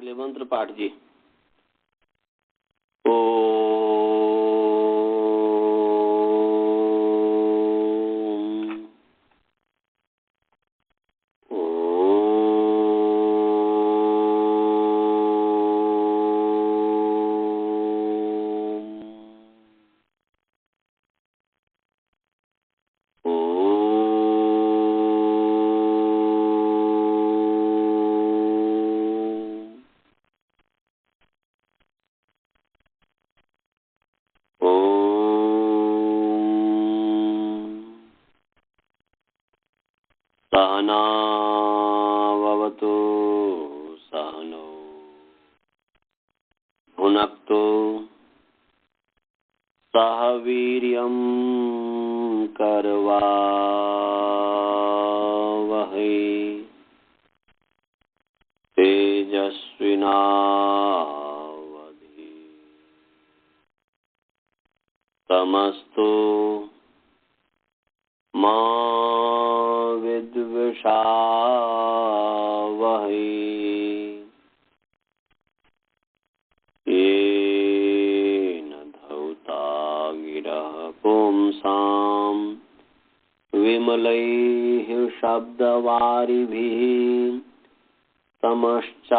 पहले मंत्र पाठ जी। सहनावतु सहनो भुनक्तु सह वीर्यं करवावहै तेजस्विनावधीतमस्तु मा विद्विषावहै। येन धौता गिरः पुंसां विमलैः शब्दवारिभिः तमश्चाज्ञानजं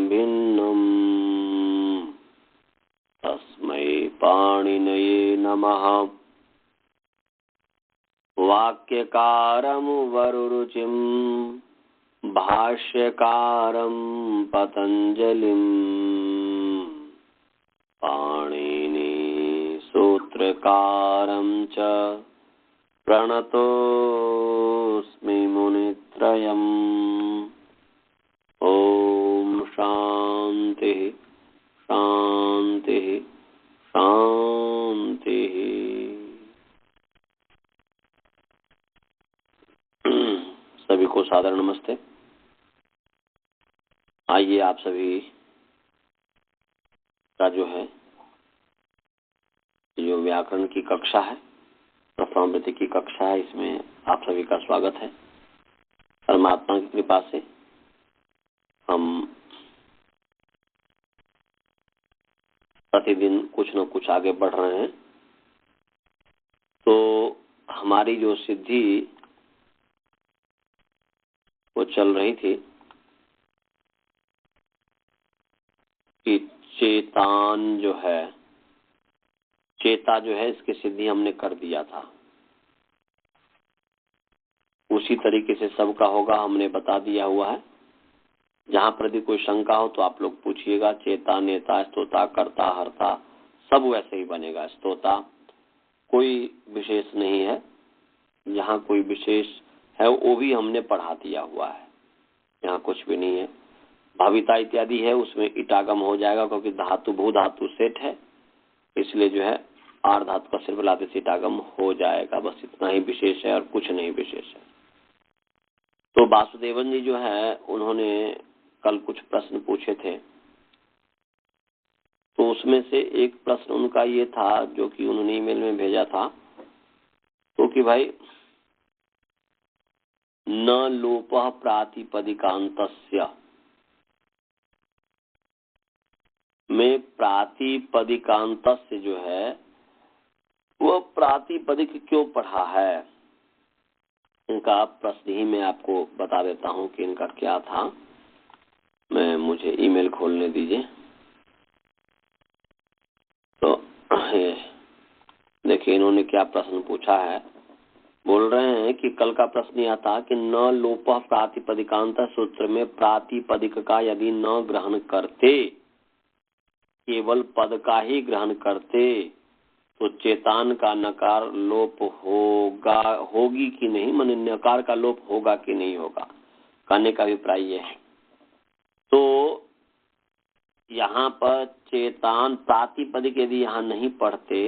भिन्नम् तस्मै पाणिनये नमः। वाक्यकारं वरुरुचिं भाष्यकारं पतञ्जलिं पाणिनि सूत्रकारं च प्रणतोऽस्मि मुनित्रयम्। ॐ शान्तिः शान्तिः शान्तिः। सभी को सादर नमस्ते। आइए आप सभी का जो व्याकरण की कक्षा है, प्रथमावृत्ति की कक्षा है, इसमें आप सभी का स्वागत है। परमात्मा की कृपा से हम प्रतिदिन कुछ न कुछ आगे बढ़ रहे हैं। तो हमारी जो सिद्धि वो चल रही थी कि चेता जो है इसकी सिद्धि हमने कर दिया था। उसी तरीके से सबका होगा, हमने बता दिया हुआ है। जहां पर भी कोई शंका हो तो आप लोग पूछिएगा। चेता, नेता, स्तोता, कर्ता, हर्ता सब वैसे ही बनेगा। स्तोता कोई विशेष नहीं है, जहाँ कोई विशेष है वो भी हमने पढ़ा दिया हुआ है। यहाँ कुछ भी नहीं है। भाविता इत्यादि है, उसमें इटागम हो जाएगा क्योंकि धातु भू धातु सेठ है, इसलिए जो है आर धातु का सिर्फ लाते से इटागम हो जाएगा। बस इतना ही विशेष है और कुछ नहीं विशेष है। तो वासुदेवन जी जो है उन्होंने कल कुछ प्रश्न पूछे थे। तो उसमें से एक प्रश्न उनका ये था जो कि उन्होंने ईमेल में भेजा था, तो कि भाई न लोपः प्रातिपदिकान्तस्य में प्रातिपदिकान्तस्य जो है वो प्रातिपदिक क्यों पढ़ा है। इनका प्रश्न ही मैं आपको बता देता हूं कि इनका क्या था। मुझे ईमेल खोलने दीजिए। तो देखिए इन्होंने क्या प्रश्न पूछा है। बोल रहे हैं कि कल का प्रश्न यह था कि न लोपः प्रातिपदिकांत सूत्र में प्रातिपदिक का यदि न ग्रहण करते, केवल पद का ही ग्रहण करते, तो चेतान का नकार लोप होगी कि नहीं, माने नकार का लोप होगा कि नहीं होगा, कहने का अभिप्राय यह है। तो यहाँ पर चेतान प्रातिपदिक यदि यहाँ नहीं पढ़ते,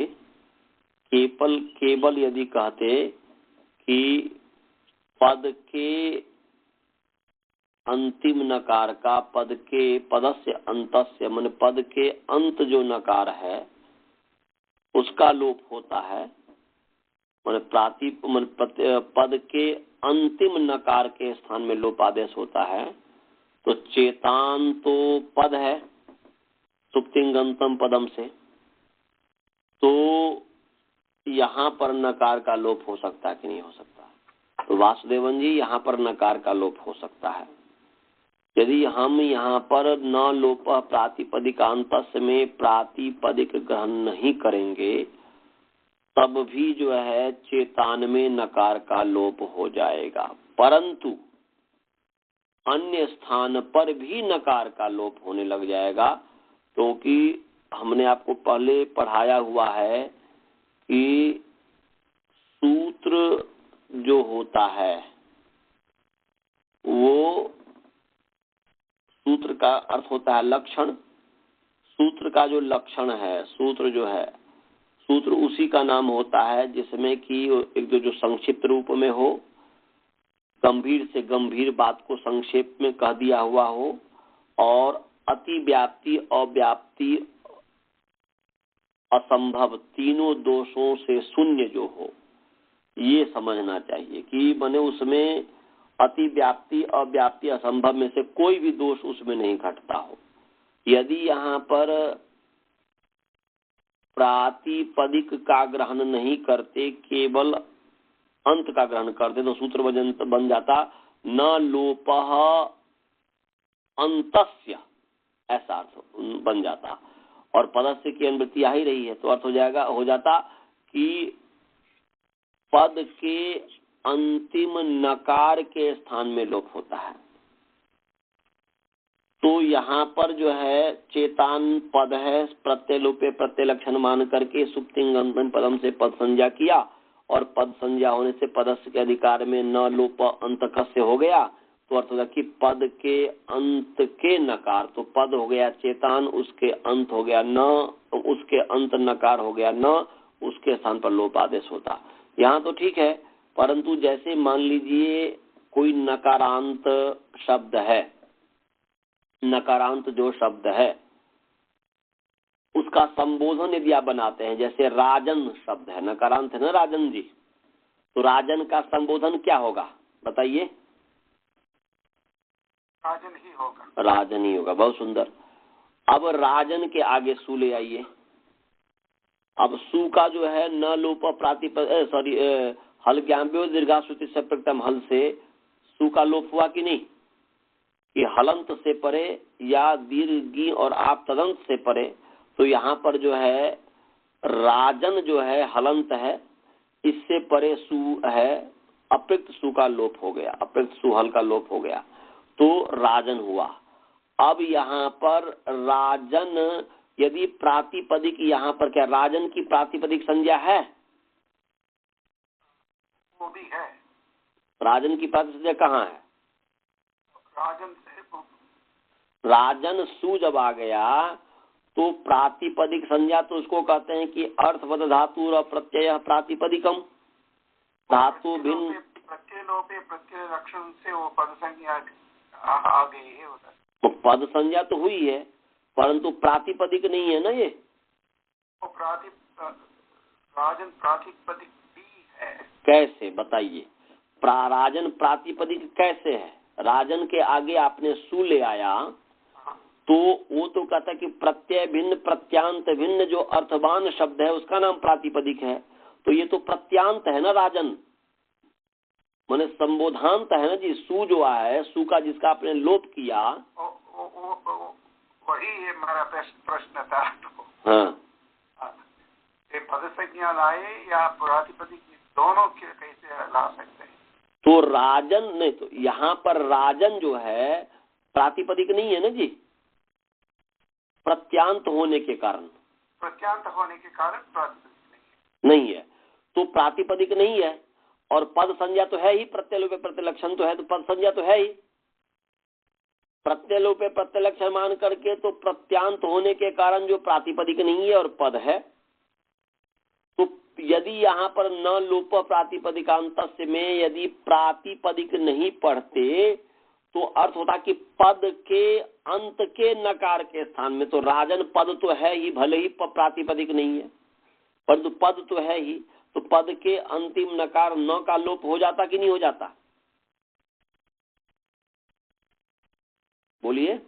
केवल यदि कहते कि पद के अंतिम नकार का पदस्य अंतस्य मन पद के अंत जो नकार है उसका लोप होता है, मन पद के अंतिम नकार के स्थान में लोप आदेश होता है, तो चेतान तो पद है सुप्तिंगंतम पदम से, तो यहाँ पर नकार का लोप हो सकता है कि नहीं हो सकता? तो वासुदेवन जी यहाँ पर नकार का लोप हो सकता है। यदि हम यहाँ पर न लोप प्रातिपदिकांतस्य में प्रातिपदिक ग्रहण नहीं करेंगे तब भी जो है चेतान में नकार का लोप हो जाएगा, परंतु अन्य स्थान पर भी नकार का लोप होने लग जाएगा, क्योंकि हमने आपको पहले पढ़ाया हुआ है कि सूत्र जो होता है वो सूत्र का अर्थ होता है लक्षण। सूत्र का जो लक्षण है, सूत्र जो है, सूत्र उसी का नाम होता है जिसमें कि एक जो संक्षिप्त रूप में हो, गंभीर से गंभीर बात को संक्षेप में कह दिया हुआ हो, और अति व्याप्ति, अव्याप्ति, असंभव तीनों दोषों से शून्य जो हो, ये समझना चाहिए कि माने उसमें अति व्याप्ति, अव्याप्ति, असंभव में से कोई भी दोष उसमें नहीं घटता हो। यदि यहाँ पर प्रातिपदिक का ग्रहण नहीं करते, केवल अंत का ग्रहण करते, तो सूत्र बन जाता न लोपः अंतस्य, ऐसा अर्थ बन जाता। और पदस्य की अनुवृत्ति आ ही रही है, तो अर्थ हो जाता कि पद के अंतिम नकार के स्थान में लोप होता है। तो यहाँ पर जो है चेतान पद है, प्रत्यय लोपे प्रत्यय लक्षण मान करके सुप्तिंगंतम पदम से पद संज्ञा किया, और पद संज्ञा होने से पदस्य के अधिकार में न लोप अंतकस्य हो गया, तो अर्थ होगा कि पद के अंत के नकार, तो पद हो गया चेतान, उसके अंत हो गया न, उसके अंत नकार हो गया न, उसके स्थान पर लोप आदेश होता। यहाँ तो ठीक है, परंतु जैसे मान लीजिए कोई नकारांत शब्द है, नकारांत जो शब्द है उसका संबोधन यदि आप बनाते हैं, जैसे राजन शब्द है, नकारांत है ना राजन जी, तो राजन का संबोधन क्या होगा बताइए? राजन ही होगा। राजन ही होगा, बहुत सुंदर। अब राजन के आगे सु ले आइए। अब सु का जो है न लोप प्रातिपद हल ज्ञाम्यो दीर्घाश्रुति से प्रकृतम हल से सु का लोप हुआ कि नहीं? कि हलंत से परे या दीर्घी और आप तदंत से परे, तो यहाँ पर जो है राजन जो है हलंत है, इससे परे सु है, अप्रयुक्त सु का लोप हो गया, अप्रयुक्त सु हल का लोप हो गया, तो राजन हुआ। अब यहाँ पर राजन यदि प्रातिपदिक, यहाँ पर क्या राजन की प्रातिपदिक संज्ञा है? वो भी है। राजन की प्रातिपदिक संज्ञा कहाँ है? राजन से राजन सु जब आ गया तो प्रातिपदिक संज्ञा, तो उसको कहते हैं कि अर्थवद धातु और प्रत्यय प्रातिपदिकम, धातु भिन्न प्रत्यय लोपे प्रत्यय लक्षण से वो पद संज्ञा आ गई है उधर। तो पद संज्ञा तो हुई है, परंतु प्रातिपदिक नहीं है ना ये। वो राजन प्रातिपदिक भी है। कैसे बताइए? राजन प्रातिपदिक कैसे है? राजन के आगे आपने सु ले आया, तो वो तो कहता है कि प्रत्यय भिन्न प्रत्यांत भिन्न जो अर्थवान शब्द है उसका नाम प्रातिपदिक है, तो ये तो प्रत्यांत है ना राजन, माने संबोधांत है ना जी। सु जो है, सु का जिसका आपने लोप किया, वही हमारा प्रश्न था। हाँ, ये पद संज्ञा लाए या प्रातिपदिक, दोनों कैसे ला सकते हैं? तो राजन नहीं, तो यहाँ पर राजन जो है प्रातिपदिक नहीं है ना जी, प्रत्यांत होने के कारण। प्रत्यांत होने के कारण प्रातिपदिक नहीं है, तो प्रातिपदिक नहीं है, और पद संज्ञा तो है ही, प्रत्यय लोपे प्रत्यय लक्षण तो है, तो पद संज्ञा तो है ही। प्रत्यय लोपे प्रत्यय लक्षण मान करके तो प्रत्यांत होने के कारण जो प्रातिपदिक नहीं है और पद है, तो यदि यहाँ पर न लोप प्रातिपदिकांतस्य में यदि प्रातिपदिक नहीं पढ़ते तो अर्थ होता कि पद के अंत के नकार के स्थान में, तो राजन पद तो है ही, भले ही प्रातिपदिक नहीं है, परंतु पद तो है ही, तो पद के अंतिम नकार न का लोप हो जाता कि नहीं हो जाता? बोलिए।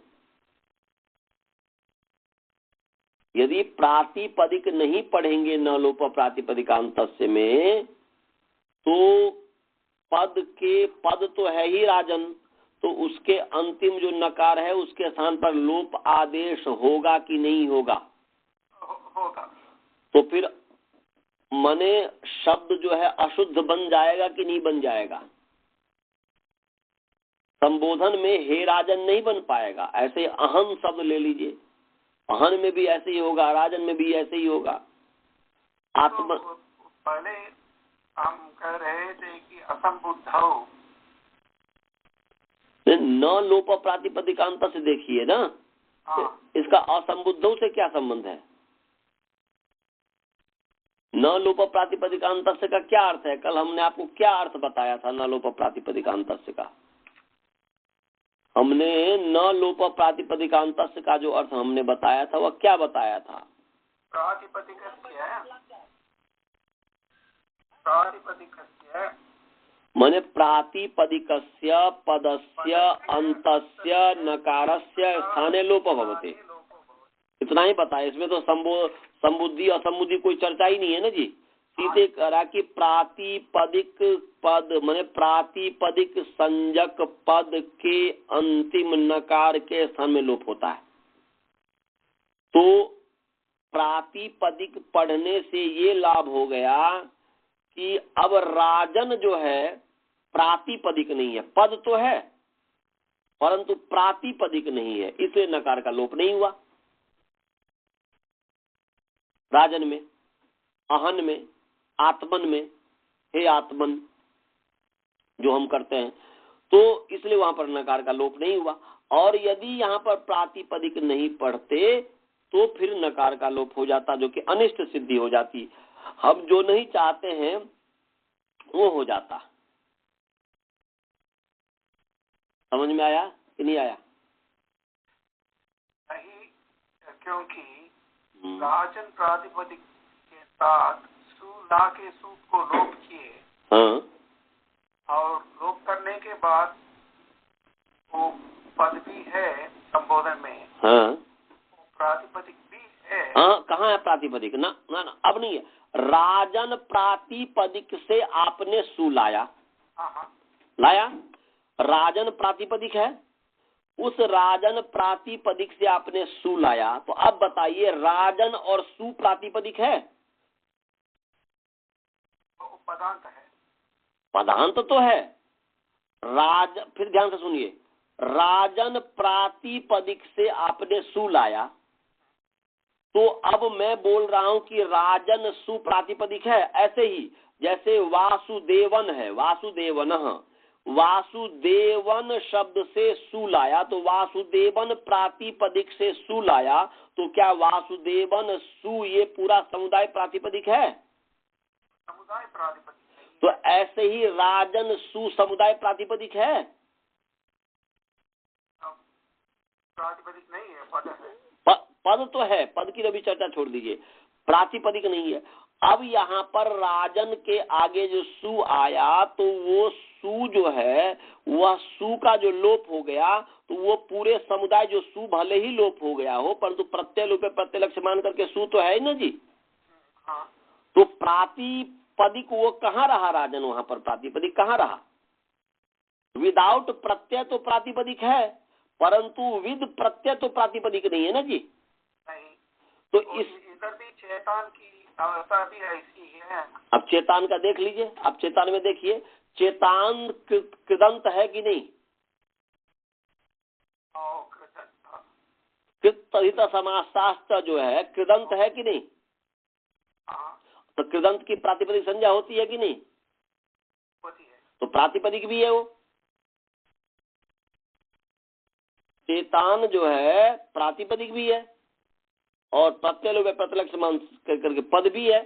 यदि प्रातिपदिक नहीं पढ़ेंगे न लोप प्रातिपदिकांतस्य में, तो पद तो है ही राजन, तो उसके अंतिम जो नकार है उसके स्थान पर लोप आदेश होगा कि नहीं होगा? होगा। तो फिर मने शब्द जो है अशुद्ध बन जाएगा कि नहीं बन जाएगा? संबोधन में हे राजन नहीं बन पाएगा। ऐसे अहम शब्द ले लीजिए, अहन में भी ऐसे ही होगा, राजन में भी ऐसे ही होगा। आत्मा तो पहले हम कह रहे थे कि असंबुद्ध न लोप प्रातिपदिकांत से देखिए ना। हाँ। इसका असंबुद्धों से क्या संबंध है? न लोप प्रातिपदिकांत से का क्या अर्थ है? कल हमने आपको क्या अर्थ बताया था न लोप प्रातिपदिकांत से का? हमने न लोप प्रातिपदिकांत से का जो अर्थ हमने बताया था वह क्या बताया था? माने प्रातिपदिकस्य पदस्य अंतस्य नकारस्य स्थाने लोप भवते, इतना ही बताया। इसमें तो संबुद्धि असंबुद्धि कोई चर्चा ही नहीं है ना जी। सीधे करा कि प्रातिपदिक पद माने प्रातिपदिक संजक पद के अंतिम नकार के स्थान में लोप होता है। तो प्रातिपदिक पढ़ने से ये लाभ हो गया कि अब राजन जो है प्रातिपदिक नहीं है, पद तो है परंतु प्रातिपदिक नहीं है, इसलिए नकार का लोप नहीं हुआ। राजन में, अहन में, आत्मन में, हे आत्मन जो हम करते हैं, तो इसलिए वहां पर नकार का लोप नहीं हुआ। और यदि यहाँ पर प्रातिपदिक नहीं पढ़ते तो फिर नकार का लोप हो जाता, जो कि अनिष्ट सिद्धि हो जाती। हम जो नहीं चाहते हैं वो हो जाता। समझ में आया कि नहीं आया? नहीं, क्योंकि राजन प्रातिपदिक के साथ सु ला के सु को लोप किए। हाँ। और लोप करने के बाद वो पद भी है संबोधन में। हाँ। प्रातिपदिक भी है। हाँ, कहाँ है प्रातिपदिक? ना ना ना, अब नहीं है। राजन प्रातिपदिक से आपने सु लाया। हाँ। लाया, राजन प्रातिपदिक है, उस राजन प्रातिपदिक से आपने सु लाया। तो अब बताइए, राजन और सु प्रातिपदिक है? तो पदांत है। पदांत तो है। फिर ध्यान से सुनिए, राजन प्रातिपदिक से आपने सु लाया, तो अब मैं बोल रहा हूं कि राजन सु प्रातिपदिक है। ऐसे ही जैसे वासुदेवन है, वासुदेवन, वासुदेवन शब्द से सु लाया, तो वासुदेवन प्रातिपदिक से सु लाया, तो क्या वासुदेवन सु ये पूरा समुदाय प्रातिपदिक है? समुदाय प्रातिपदिक। तो ऐसे ही राजन सु समुदाय प्रातिपदिक है? प्रातिपदिक नहीं है, पद है। पद तो है, पद की अभी चर्चा छोड़ दीजिए, प्रातिपदिक नहीं है। अब यहाँ पर राजन के आगे जो सु आया, तो वो सु जो है वह सु का जो लोप हो गया, तो वो पूरे समुदाय जो सु भले ही लोप हो गया हो, परंतु प्रत्यय लोप प्रत्यय लक्ष्य मान करके सु तो है ही ना जी। हाँ। तो प्रातिपदिक वो कहाँ रहा राजन? वहां पर प्रातिपदिक कहाँ रहा? विदाउट प्रत्यय तो प्रातिपदिक है, परंतु विद प्रत्यय तो प्रातिपदिक नहीं है ना जी। नहीं। तो इधर भी चेतन की अवस्था भी ऐसी है। अब चेतान का देख लीजिए, अब चेतान में देखिए, चेतान कृदंत है कि नहीं? कृत समासास्त्र जो है कृदंत है कि नहीं? तो कृदंत की प्रातिपदिक संज्ञा होती है कि नहीं? होती है। तो प्रातिपदिक भी है वो। चेतान जो है प्रातिपदिक भी है और प्रत्यय लोप प्रतिलक्ष्य मान करके पद भी है।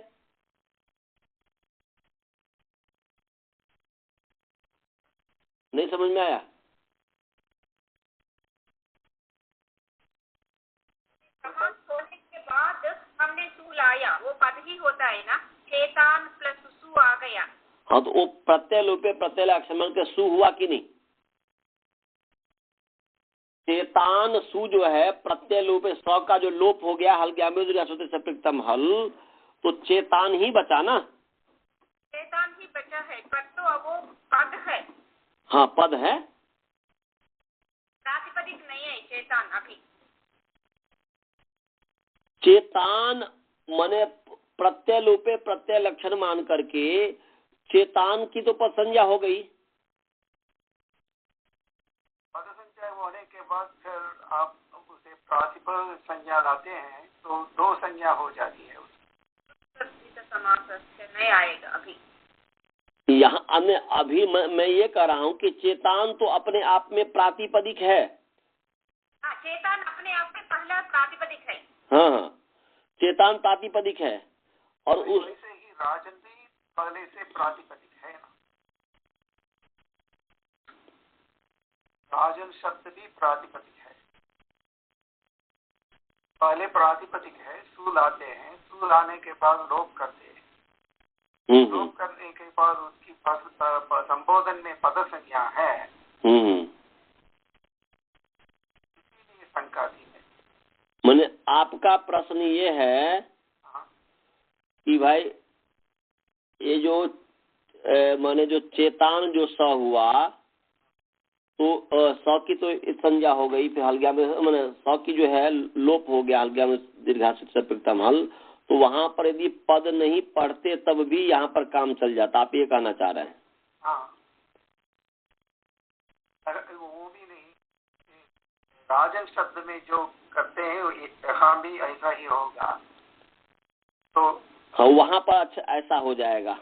नहीं समझ में आया? होने के बाद हमने सु लाया, वो पद ही होता है ना, चेतान प्लस सु आ गया। हाँ, तो वो प्रत्यय लोप प्रत्यय लक्ष्य मान के सु हुआ कि नहीं? चेतान सु जो है प्रत्यय लोप स का जो लोप हो गया हल गया सप्तम हल, तो चेतान ही बचा ना। चेतान ही बचा है, पर तो वो पद है। हाँ पद है, प्रातिपदिक नहीं है चेतान अभी। चेतान माने प्रत्यय लोपे प्रत्यय लक्षण मान करके चेतान की तो पद संज्ञा हो गई। पद संज्ञा होने के बाद फिर आप उसे प्रातिपद संज्ञा लाते हैं तो दो संज्ञा हो जाती है। समास नहीं आएगा अभी। यहाँ अभी मैं ये कह रहा हूँ कि चेतान तो अपने आप में प्रातिपदिक है। हाँ, चेतान अपने आप में पहला प्रातिपदिक है। हाँ हाँ, चेतान प्रातिपदिक है और उस वैसे ही राजन भी पहले से प्रातिपदिक है ना। राजन शब्द भी प्रातिपदिक है, पहले प्रातिपदिक है। सु लाते हैं, सु लाने के बाद लोप करते हैं, लोप करने के बाद उसकी संबोधन में पद संज्ञा है, इसीलिए शंका दी है। मैंने आपका प्रश्न ये है कि भाई ये जो माने जो चेतान जो स हुआ तो स की तो संज्ञा हो गई, फिर हल्ग्या में मैंने स की जो है लोप हो गया हल्ग्या में दीर्घासित सप्रथम हल, तो वहां पर यदि पद नहीं पढ़ते तब भी यहाँ पर काम चल जाता। आप ये कहना चाह रहे हैं? हाँ, वो भी नहीं, राजन शब्द में जो करते हैं यहाँ भी ऐसा ही होगा। तो हाँ वहां पर अच्छा ऐसा हो जाएगा।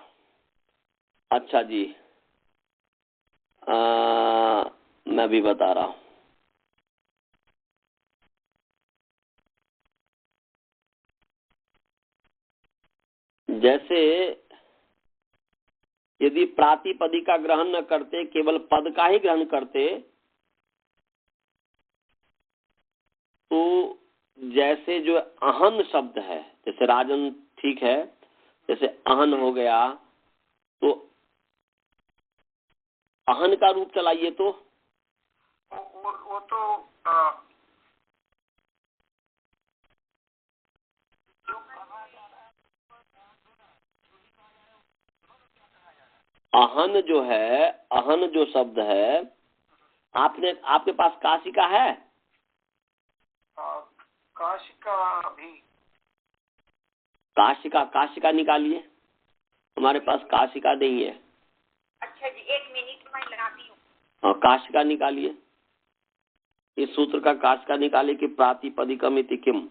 अच्छा जी, मैं भी बता रहा हूँ। जैसे यदि प्रातिपदिक का ग्रहण न करते, केवल पद का ही ग्रहण करते, तो जैसे जो अहन शब्द है, जैसे राजन ठीक है, जैसे अहन हो गया, तो अहन का रूप चलाइए तो वो तो अहन जो है, अहन जो शब्द है, आपके पास काशिका है? काशिका भी, काशिका निकालिए। हमारे पास काशिका नहीं है। अच्छा जी, एक मिनट में लगाती हूँ। हाँ, काशिका निकालिए। इस सूत्र का काशिका निकालिए कि प्रातिपदिकम इति किम।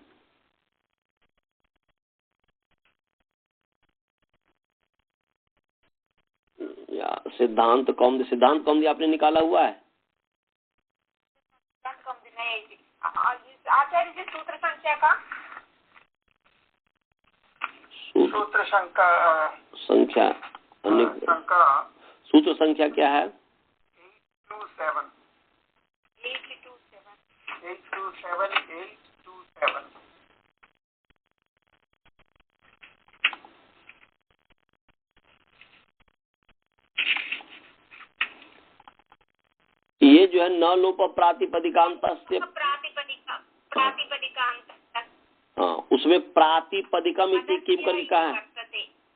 या सिद्धांत कौमुदी आपने निकाला हुआ है? आचार्य जी सूत्र संख्या का सूत्र संख्या सूत्र संख्या क्या है? 827. ये जो है न लोप प्रातिपदिकांत से प्रातिपदिकांत। हाँ, उसमें प्रातिपदिकम इति किम करके कहा है?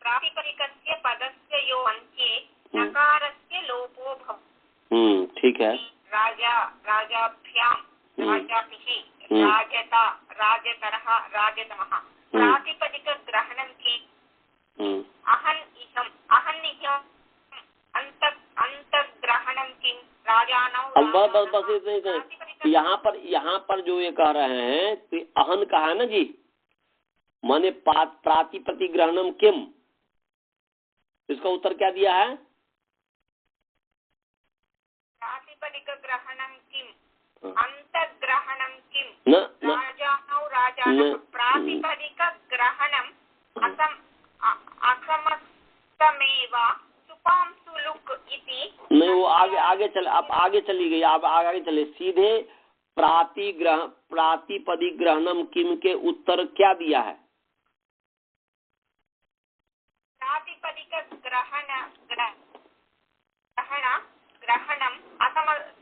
प्रातिपदिकस्य पदस्य यो अन्त्ये नकारस्य लोपो भव। ठीक है। राजा, राजाभ्याम, राजाभिः, राजता, राजतरः, राजतमः। प्रातिपदिक ग्रहणं की अहन इहम अंतग्रहणं किम राजानौ। बस यहाँ पर जो ये कह रहे हैं कि अहन कहा है ना जी, माने प्रातिपदिक ग्रहणम किम, इसका उत्तर क्या दिया है? प्रातिपदिक ग्रहणं किम अंतग्रहणं किम राजानौ राजानः। प्रातिपदिक ग्रहणं असमस्तमेव सुपां सुलुक इति। नहीं, वो आगे चले, आप आगे चली गई, आप आगे चले, सीधे प्रातिपदिक ग्रहणम किम के उत्तर क्या दिया है? प्रातिपदिक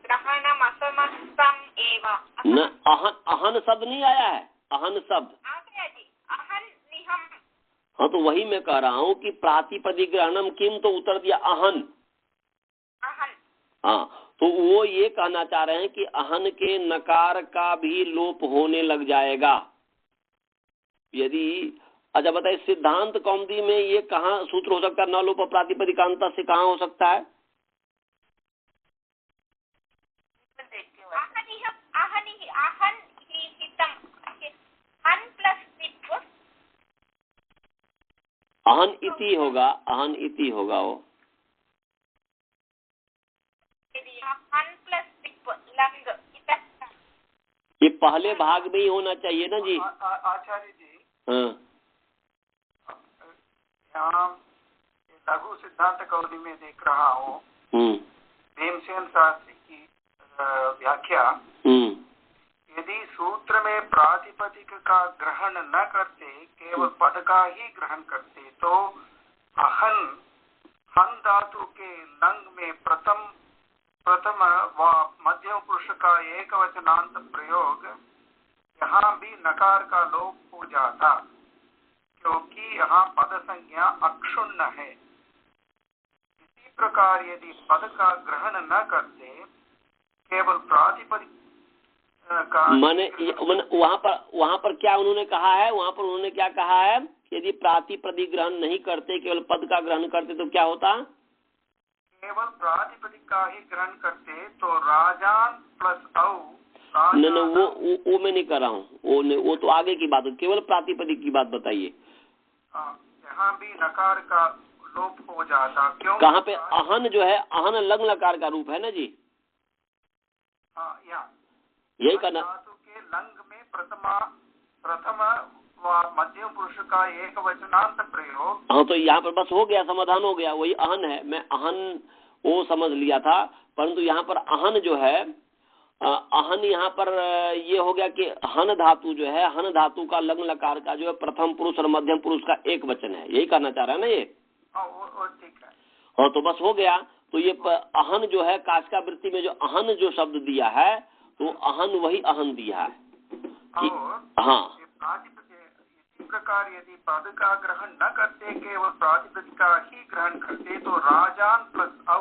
ग्रहणम असमस्तम एव न अहन शब्द नहीं आया है, अहन शब्द आ गया जी, अहन निहम। हाँ तो वही मैं कह रहा हूँ कि प्रातिपदिक ग्रहणम किम, तो उत्तर दिया अहन। अहन हाँ तो वो ये कहना चाह रहे हैं कि अहन के नकार का भी लोप होने लग जाएगा यदि। अच्छा बताइए, सिद्धांत कौमुदी में ये कहाँ सूत्र हो सकता है? न लोप प्रातिपदिकांता से कहाँ हो सकता है? अहन इति होगा, अहन इति होगा वो। ये पहले भाग में ही होना चाहिए ना जी। आचार्य जी, हाँ यहाँ लघु सिद्धांत कौमुदी में देख रहा हूँ भीमसेन शास्त्री की व्याख्या। यदि सूत्र में प्रातिपदिक का ग्रहण न करते, केवल पद का ही ग्रहण करते, तो अहन हन धातु के लंग में प्रथम व मध्यम पुरुष का एक वचनांत प्रयोग यहाँ भी नकार का लोप हो जाता, क्योंकि यहाँ पद संज्ञा अक्षुण्ण है। इसी प्रकार यदि पद का ग्रहण न करते, केवल प्रातिपदिक माने वहाँ पर क्या उन्होंने कहा है? वहाँ पर उन्होंने क्या कहा है? यदि प्रातिपदिक ग्रहण नहीं करते, केवल पद का ग्रहण करते, तो क्या होता? केवल प्रातिपदिक का ही ग्रहण करते तो राजान प्लस औ। नहीं, वो मैं नहीं कर रहा हूँ, वो तो आगे की बात है। केवल प्रातिपदिक की बात बताइए। यहाँ भी नकार का लोप हो जाता, क्यों? कहाँ पे? अहन जो है, अहन लंग लकार का रूप है ना जी। यही करना धातु के लंग में प्रथम व मध्यम पुरुष का एक वचनांत प्रयोग। हाँ तो यहाँ पर बस हो गया, समाधान हो गया, वही अहन है। मैं अहन वो समझ लिया था, परंतु यहाँ पर अहन जो है, अहन यहाँ पर ये हो गया कि हन धातु जो है, हन धातु का लंग लकार का जो है प्रथम पुरुष और मध्यम पुरुष का एक वचन है। यही कहना चाह रहा है ना ये? ठीक है। हाँ तो बस हो गया। तो ये अहन जो है, काशिका वृत्ति में जो अहन जो शब्द दिया है, तो अहन वही अहन दिया है कि हाँ। इसी प्रकार यदि पद का ग्रहण न करते, केवल प्रातिपदिक का ही ग्रहण करते, तो राजान प्लस औ,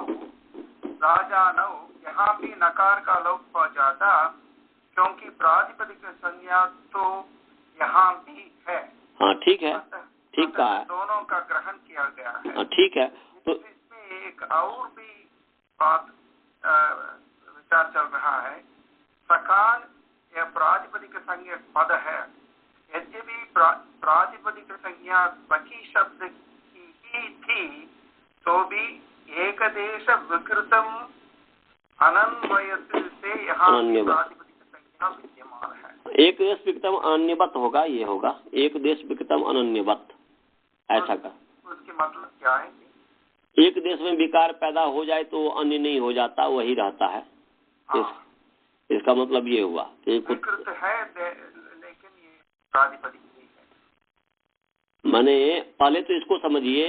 राजानौ, यहाँ भी नकार का लोप हो जाता, क्योंकि प्रातिपदिक संज्ञा तो यहाँ भी है। हाँ ठीक है, ठीक कहा है। दोनों का ग्रहण किया गया है। हाँ ठीक है। तो इसमें एक और भी बात विचार चल रहा है। सकान या प्रातिपदिक संज्ञा पद है, यद्यपि प्रातिपदिक संज्ञा सखी शब्द की ही थी, तो भी एक देश विकृतम अनन्वयत से यहाँ प्रातिपदिक संज्ञा विद्यमान है। एक देश विकृतम अनन्यवत होगा, ये होगा एक देश विकृतम अनन्यवत, ऐसा का। उसके मतलब क्या है? एक देश में विकार पैदा हो जाए तो अन्य नहीं हो जाता, वही रहता है। इसका मतलब ये हुआ विकृत है, लेकिन ये प्रातिपदिक नहीं है। माने पहले तो इसको समझिए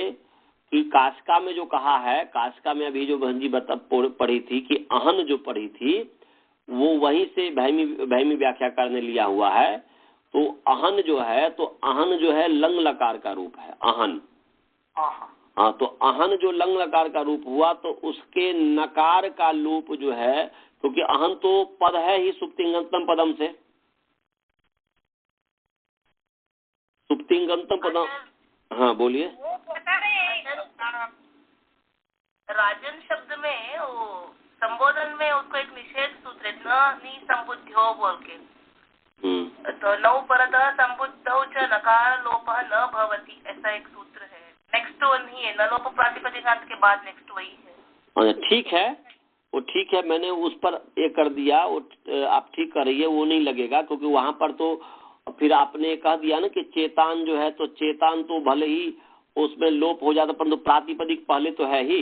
कि काशिका में जो कहा है, काशिका में अभी जो बहन जी पढ़ी थी कि अहन जो पढ़ी थी, वो वहीं से भैमी व्याख्या करने लिया हुआ है। तो अहन जो है, तो अहन जो है लंग लकार का रूप है, अहन। हाँ तो अहन जो लंग लकार का रूप हुआ, तो उसके नकार का लोप जो है, क्योंकि अहन तो पद है ही सुप्तिंगंतम पदम से, सुप्तिंगंतम पदम। हाँ बोलिए। वो बता रहे राजन शब्द में वो संबोधन में उसको एक निषेध सूत्र है, न संबुद्ध्यो बोल के। तो नौ परत संबुद्धौ च नकार लोप न भवति, ऐसा एक सूत्र है। नेक्स्ट वन ही है, न लोप प्रातिपदिकांत के बाद नेक्स्ट वही है। ठीक है, वो ठीक है, मैंने उस पर ये कर दिया, वो आप ठीक कर रही है, वो नहीं लगेगा, क्योंकि वहां पर तो फिर आपने कह दिया ना कि चेतान जो है, तो चेतान तो भले ही उसमें लोप हो जाता, परंतु प्रातिपदिक पहले तो है ही,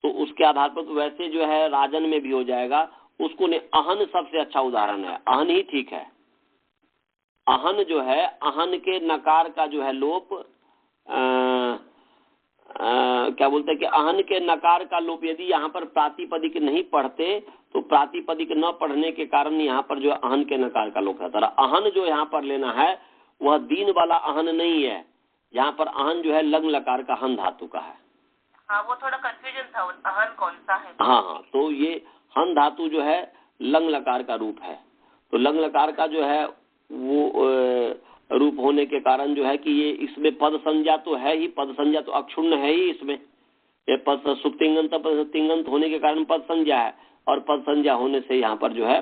तो उसके आधार पर तो वैसे जो है राजन में भी हो जाएगा। उसको ने अहन सबसे अच्छा उदाहरण है, अहन ही ठीक है। अहन जो है, अहन के नकार का जो है लोप क्या बोलते हैं कि अहन के नकार का लोप, यदि यहाँ पर प्रातिपदिक नहीं पढ़ते तो प्रातिपदिक न पढ़ने के कारण यहाँ पर जो अहन के नकार का लोप रहता है। अहन जो यहाँ पर लेना है वह दीन वाला अहन नहीं है, यहाँ पर अहन जो है लंग लकार का हन धातु का है। हाँ, वो थोड़ा कंफ्यूजन था, अहन कौन सा है। हाँ, तो ये हन धातु जो है लंग लकार का रूप है, तो लंग लकार का जो है वो रूप होने के कारण जो है कि ये इसमें पद संज्ञा तो है ही, पद संज्ञा तो अक्षुण्ण है ही इसमें, ये पद सुप्तिंगंत तिंगंत होने के कारण पद संज्ञा है, और पद संज्ञा होने से यहाँ पर जो है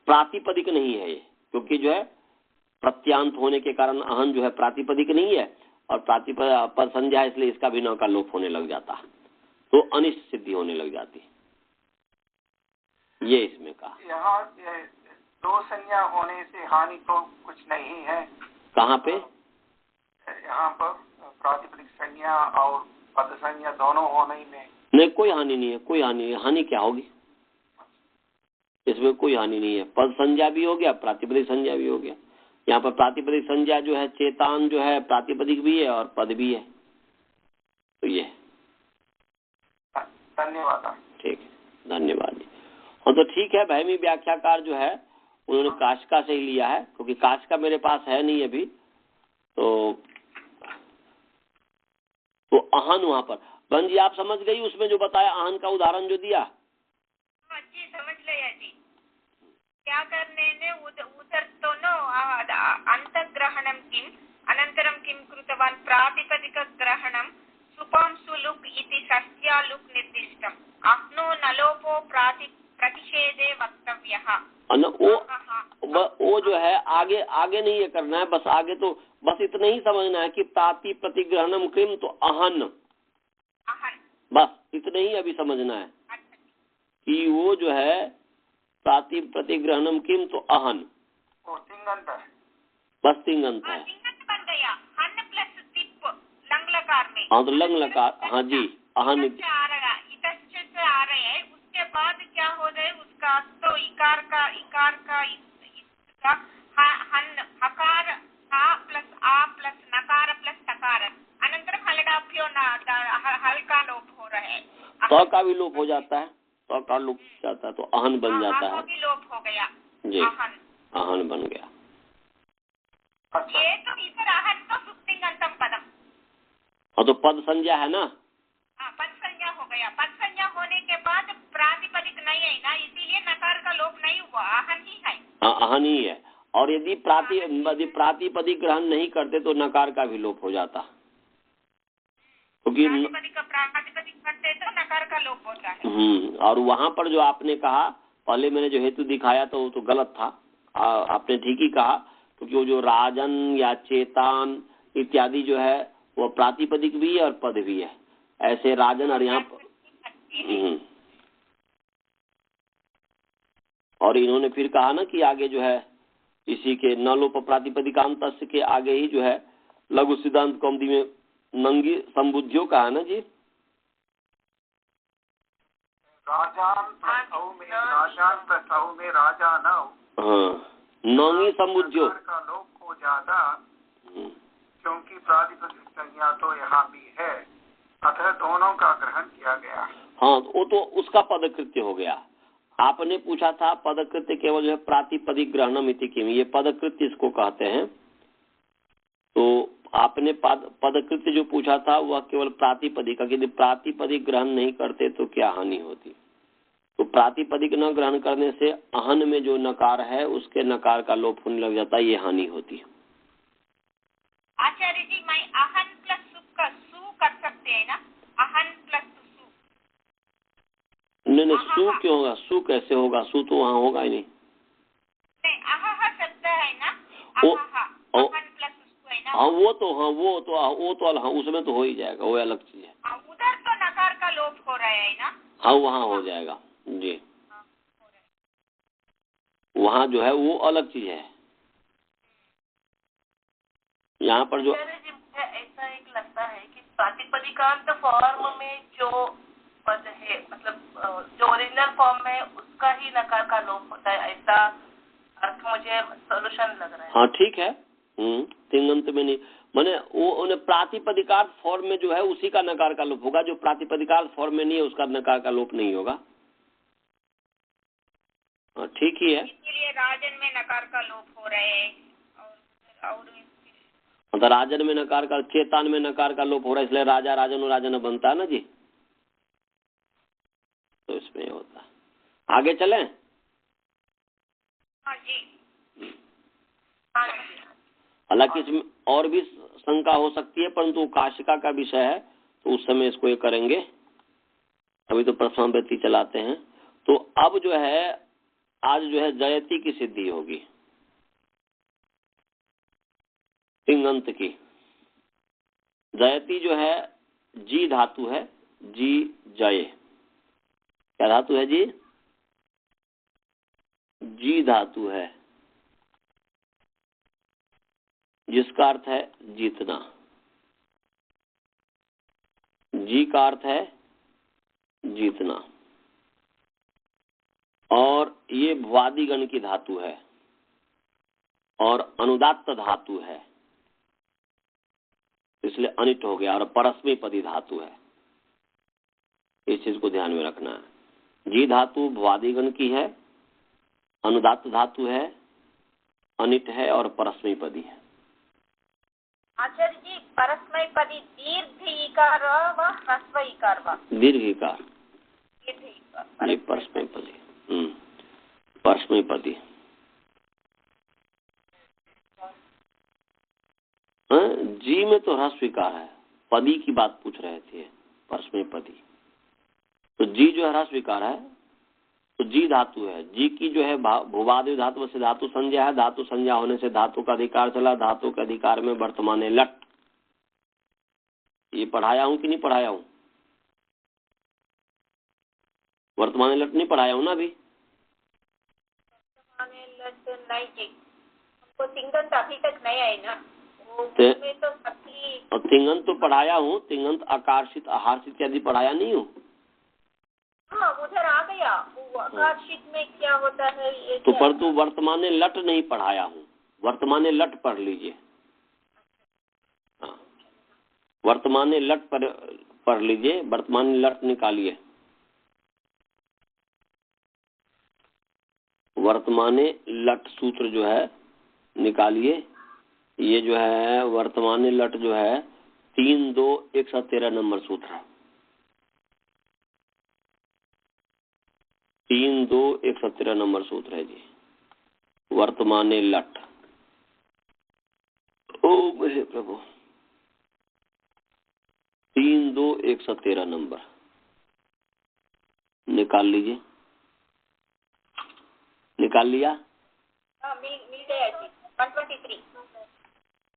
प्रातिपदिक नहीं है ये, क्योंकि जो है प्रत्यांत होने के कारण अहन जो है प्रातिपदिक नहीं है और पद संज्ञा है, इसलिए इसका भी न का लोप होने लग जाता, तो अनिष्ट सिद्धि होने लग जाती। ये इसमें कहा। यहाँ दो संज्ञा होने से हानि तो कुछ नहीं है। कहाँ पे? यहाँ पर प्रातिपदिक संज्ञा और पद संज्ञा दोनों होने में नहीं, कोई हानि नहीं है, कोई हानि नहीं है। हानि क्या होगी? इसमें कोई हानि नहीं है, पद संज्ञा भी हो गया, प्रातिपदिक संज्ञा भी हो गया। यहाँ पर प्रातिपदिक संज्ञा जो है चेतान जो है प्रातिपदिक भी है और पद भी है, तो ये। धन्यवाद। ठीक है, धन्यवाद जी। हाँ, तो ठीक है, भैमी व्याख्याकार जो है उन्होंने काशिका से ही लिया है, क्योंकि काशिका मेरे पास है नहीं अभी, तो अहन वहां पर। बहन जी आप समझ गई उसमें जो बताया अहन का उदाहरण जो दिया? हाँ जी, समझ लिया जी। क्या करने ने उधर तो नो अंतग्रहणं किम अनंतरं किम कृतवान् प्रातिपदिक ग्रहणं सुपांशु लुक् इति षष्ट्या लुक् निर्दिष्टम् अह्नो नलोपो प्रतिषेधे वक्तव्यः। वो जो है आगे आगे नहीं ये करना है, बस आगे तो बस इतना ही समझना है कि प्रातिप्रतिग्रहणम किम तो अहन, बस इतना ही अभी समझना है कि वो जो है प्रातिप्रतिग्रहणम किम तो अहन, बस तिंगंत है। बन गया हन प्लस तिप लंग लकार में। हाँ, तो लंग लकार, हाँ जी, अहन आ रहे हैं, उसके बाद क्या हो जाए उसका तो इकार का इसका हन हकार हा प्लस आ प्लस नकार प्लस तकार अनंतरम हलडाभ्यो हल्का लोप हो रहा है, तो का भी लोप हो जाता है, तो का लोप जाता है, तो अहन बन जाता है। भी लोप हो गया जी, अहन बन गया। ये तो इधर अहन तो सुप्तिंगंतम पदम। हाँ, तो पद संज्ञा है ना। पद संज्ञा हो गया, पद संज्ञा होने के बाद प्रातिपदिक नहीं है ना, इसीलिए नकार का लोप नहीं हुआ, अहन ही है। हाँ, अहन ही है, और यदि प्रातिपदिक ग्रहण नहीं करते तो नकार का भी लोप हो जाता, क्योंकि प्रातिपदिक करते तो नकार का लोप होता है। और वहाँ पर जो आपने कहा पहले मैंने जो हेतु दिखाया तो वो तो गलत था, आपने ठीक ही कहा, क्योंकि वो जो राजन या चेतान इत्यादि जो है वो प्रातिपदिक भी है और पद भी है, ऐसे राजन और यहाँ और इन्होंने फिर कहा ना कि आगे जो है इसी के न लोप प्रातिपदिकांत के आगे ही जो है लघु सिद्धांत कौमुदी में नंगी संबुद्धियों कहा ना जी, नंगी संबुद्धियों का लोप हो जाता, क्योंकि प्रातिपदिक संज्ञा तो यहाँ भी है, अतः दोनों का ग्रहण किया गया। हाँ, वो तो उसका पदकृत्य हो गया। आपने पूछा था पदकृत्य केवल जो है प्रातिपदिक ग्रहणम इति किम, ये पदकृत्य इसको कहते हैं। तो आपने पदकृत्य जो पूछा था वह केवल प्रातिपदिक, यदि प्रातिपदिक ग्रहण नहीं करते तो क्या हानि होती, तो प्रातिपदिक न ग्रहण करने से अहन में जो नकार है उसके नकार का लोप होने लग जाता है, ये हानि होती है। आचार्य जी, मैं अहन प्लस सु कर सकते हैं ना, अहन प्लस सु? नहीं, सु क्यों होगा, सु कैसे होगा, सु तो वहाँ होगा ही नहीं। अहह शब्द है ना, अहन प्लस सु है ना। हाँ, वो तो उसमें तो हो ही जाएगा, वो अलग चीज है। उधर तो नकार का लोप हो रहा है ना। हाँ, वहाँ हो जाएगा जी, वहाँ जो है वो अलग चीज है। यहाँ पर जो ऐसा एक लगता है कि प्रातिपदिकांत फॉर्म में जो पद है, मतलब जो ओरिजिनल फॉर्म में उसका ही नकार का लोप होता है, ऐसा अर्थ मुझे सोल्यूशन लग रहा है। हाँ, ठीक है, तिंगंत में नहीं, माने वो उन्हें प्रातिपदिकार्थ फॉर्म में जो है उसी का नकार का लोप होगा, जो प्रातिपदिकार्थ फॉर्म में नहीं है उसका नकार का लोप नहीं होगा। ठीक ही है, इसलिए राजन में नकार का लोप हो रहे हैं और मतलब राजन में नकार का, चेतन में नकार का लोप हो रहा है, इसलिए राजा राजन और राजन बनता है ना जी। तो इसमें होता है। आगे चलें? हाँ जी। हालांकि इसमें और भी शंका हो सकती है, परंतु काशिका का विषय है तो उस समय इसको ये करेंगे। अभी तो प्रश्नावृत्ति चलाते हैं। तो अब जो है आज जो है जयति की सिद्धि होगी, तिङन्त की। जयति जो है जी धातु है, जी जय। क्या धातु है जी? जी धातु है, जिसका अर्थ है जीतना। जी का अर्थ है जीतना, और ये भुवादिगण की धातु है और अनुदात्त धातु है, इसलिए अनिट हो गया, और परस्मैपदी धातु है। इस चीज को ध्यान में रखना है। जी धातु भुवादिगण की है, अनुदात्त धातु है, अनिट है और परस्मैपदी है। आचार्य जी, परस्मैपदी दीर्घ इकार व ह्रस्व इकार व? दीर्घ इकार। दीर्घ इकार। ये परस्मैपदी। परस्मैपदी। जी में तो ह्रस्व विकार है, पदी की बात पूछ रहे थे, परस्मैपदी। तो जी जो है ह्रस्व विकार है, तो जी धातु है। जी की जो है भूवादि धातु से धातु संज्ञा है, धातु संज्ञा होने से धातु का अधिकार चला, धातु के अधिकार में वर्तमान लट। ये पढ़ाया हूं कि नहीं पढ़ाया हूं? वर्तमान लट नहीं पढ़ाया हूं ना अभी? नहीं जी, हमको तिङन्त अभी तक नहीं आई ना। में तो और तिङन्त तो पढ़ाया हूँ, तिङन्त आकर्षित आहार्षित इत्यादि पढ़ाया नहीं हूँ? हाँ, उधर आ गया। वो आकर्षित में क्या होता है ये तो परंतु वर्तमान लट नहीं पढ़ाया हूँ। वर्तमान लट पढ़ लीजिए। हाँ, वर्तमान लट पढ़ लीजिए, वर्तमान लट निकालिए। वर्तमान लट सूत्र जो है निकालिए। ये जो है वर्तमान लट जो है 3-2-113 नंबर सूत्र है। 3-2-113 नंबर सूत्र है जी, वर्तमान लट। ओ मेरे प्रभु, 3-2-113 नंबर निकाल लीजिए। निकाल लिया? मिल गया जी, 123।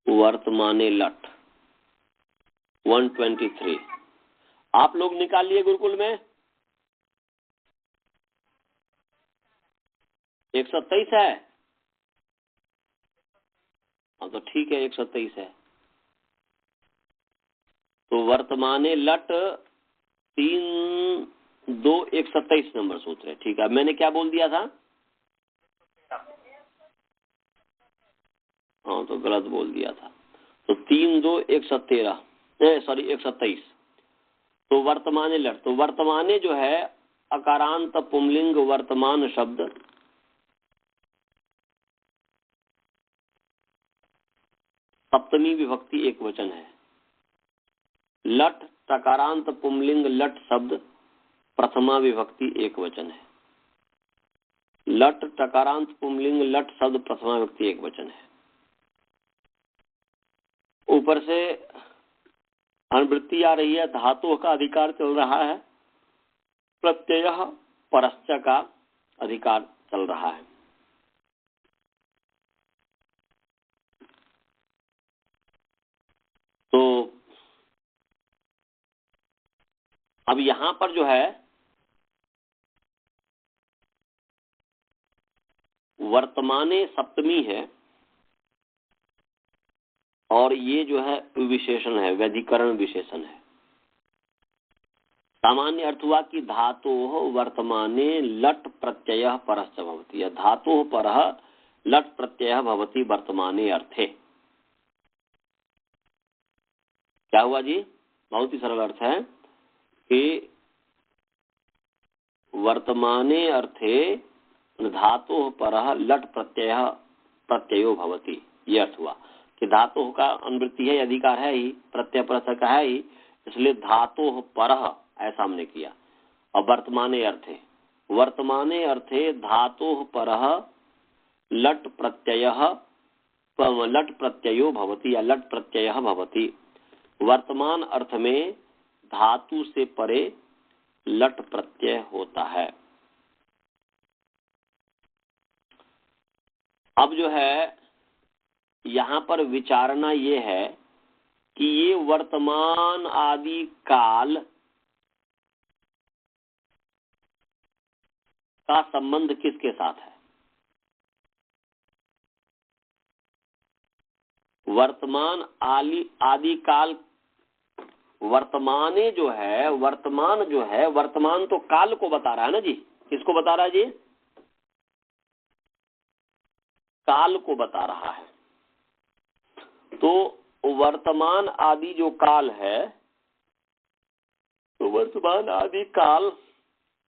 वर्तमान लट 123 आप लोग निकाल लिए गुरुकुल में? 127 है? हाँ तो ठीक है, 127 है। तो वर्तमान लट 3-2-127 नंबर सूत्र है। ठीक है, मैंने क्या बोल दिया था? हाँ तो गलत बोल दिया था। तो 3-2-127 तो वर्तमान लट। तो वर्तमाने जो है अकारांत पुंलिंग वर्तमान शब्द, सप्तमी विभक्ति एक वचन है। लट टकारांत पुंलिंग लट शब्द प्रथमा विभक्ति एक वचन है। लट टकारांत पुंलिंग लट शब्द प्रथमा विभक्ति एक वचन है। ऊपर से अनुवृत्ति आ रही है, धातुओं का अधिकार चल रहा है, प्रत्यय परश्च का अधिकार चल रहा है। तो अब यहां पर जो है वर्तमाने सप्तमी है और ये जो है विशेषण है, व्यधिकरण विशेषण है। सामान्य अर्थ हुआ कि धातु वर्तमाने लट प्रत्यय परश्च भवति, या धातु परः लट प्रत्यय भवति वर्तमाने अर्थे। क्या हुआ जी? बहुत ही सरल अर्थ है कि वर्तमाने अर्थे धातु परः लट प्रत्ययो भवति। ये अर्थ हुआ कि धातु का अनुवृत्ति है, अधिकार है ही, प्रत्यय प्रत्यय का है ही, इसलिए धातु परः ऐसा हमने किया। और वर्तमाने अर्थे धातु परः लट प्रत्ययो भवति या लट प्रत्यय भवति। वर्तमान अर्थ में धातु से परे लट प्रत्यय होता है। अब जो है यहाँ पर विचारना ये है कि ये वर्तमान आदि काल का संबंध किसके साथ है? वर्तमान आदि काल, वर्तमान जो है, वर्तमान तो काल को बता रहा है ना जी। किसको बता रहा है जी? काल को बता रहा है। तो वर्तमान आदि जो काल है, तो वर्तमान आदि काल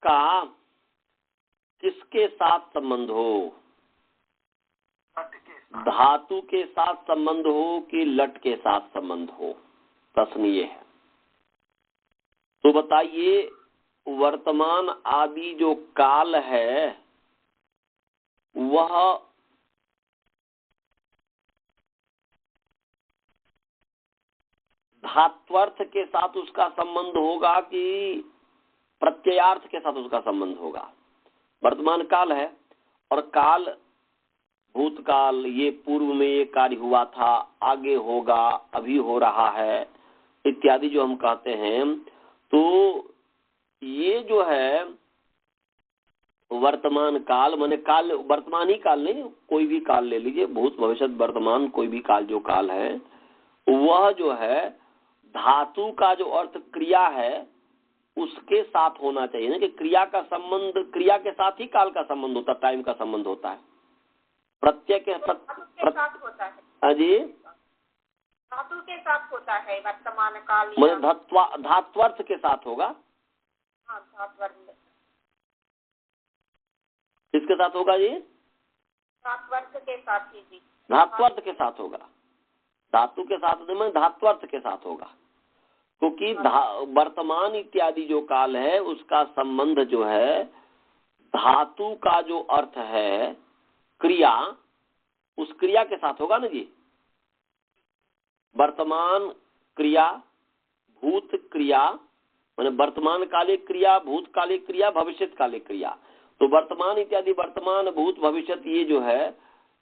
का किसके साथ संबंध हो? धातु के साथ संबंध हो कि लट के साथ संबंध हो? प्रश्न ये है। तो बताइए, वर्तमान आदि जो काल है वह धात्वर्थ के साथ उसका संबंध होगा कि प्रत्ययार्थ के साथ उसका संबंध होगा? वर्तमान काल है और काल भूतकाल, ये पूर्व में ये कार्य हुआ था, आगे होगा, अभी हो रहा है इत्यादि जो हम कहते हैं। तो ये जो है वर्तमान काल, माने काल वर्तमान ही काल नहीं, कोई भी काल ले लीजिए, भूत भविष्य वर्तमान, कोई भी काल जो काल है वह जो है धातु का जो अर्थ क्रिया है उसके साथ होना चाहिए ना। कि क्रिया का संबंध, क्रिया के साथ ही काल का संबंध होता है, टाइम का संबंध होता है। प्रत्यय के साथ होता है। हाँ जी, धातु के साथ होता है वर्तमान काल, धात्वर्थ के साथ होगा। हाँ, धात्वर्थ किसके साथ होगा जी? धात्वर्थ के साथ ही जी। धात्वर्थ के साथ होगा। धातु के साथ नहीं, धात्वर्थ के साथ होगा। क्योंकि वर्तमान इत्यादि जो काल है उसका संबंध जो है धातु का जो अर्थ है क्रिया, उस क्रिया के साथ होगा ना जी। वर्तमान क्रिया, भूत क्रिया, माने वर्तमान कालिक क्रिया, भूतकालिक क्रिया, भविष्यत कालिक क्रिया। तो वर्तमान इत्यादि, वर्तमान भूत भविष्यत, ये जो है,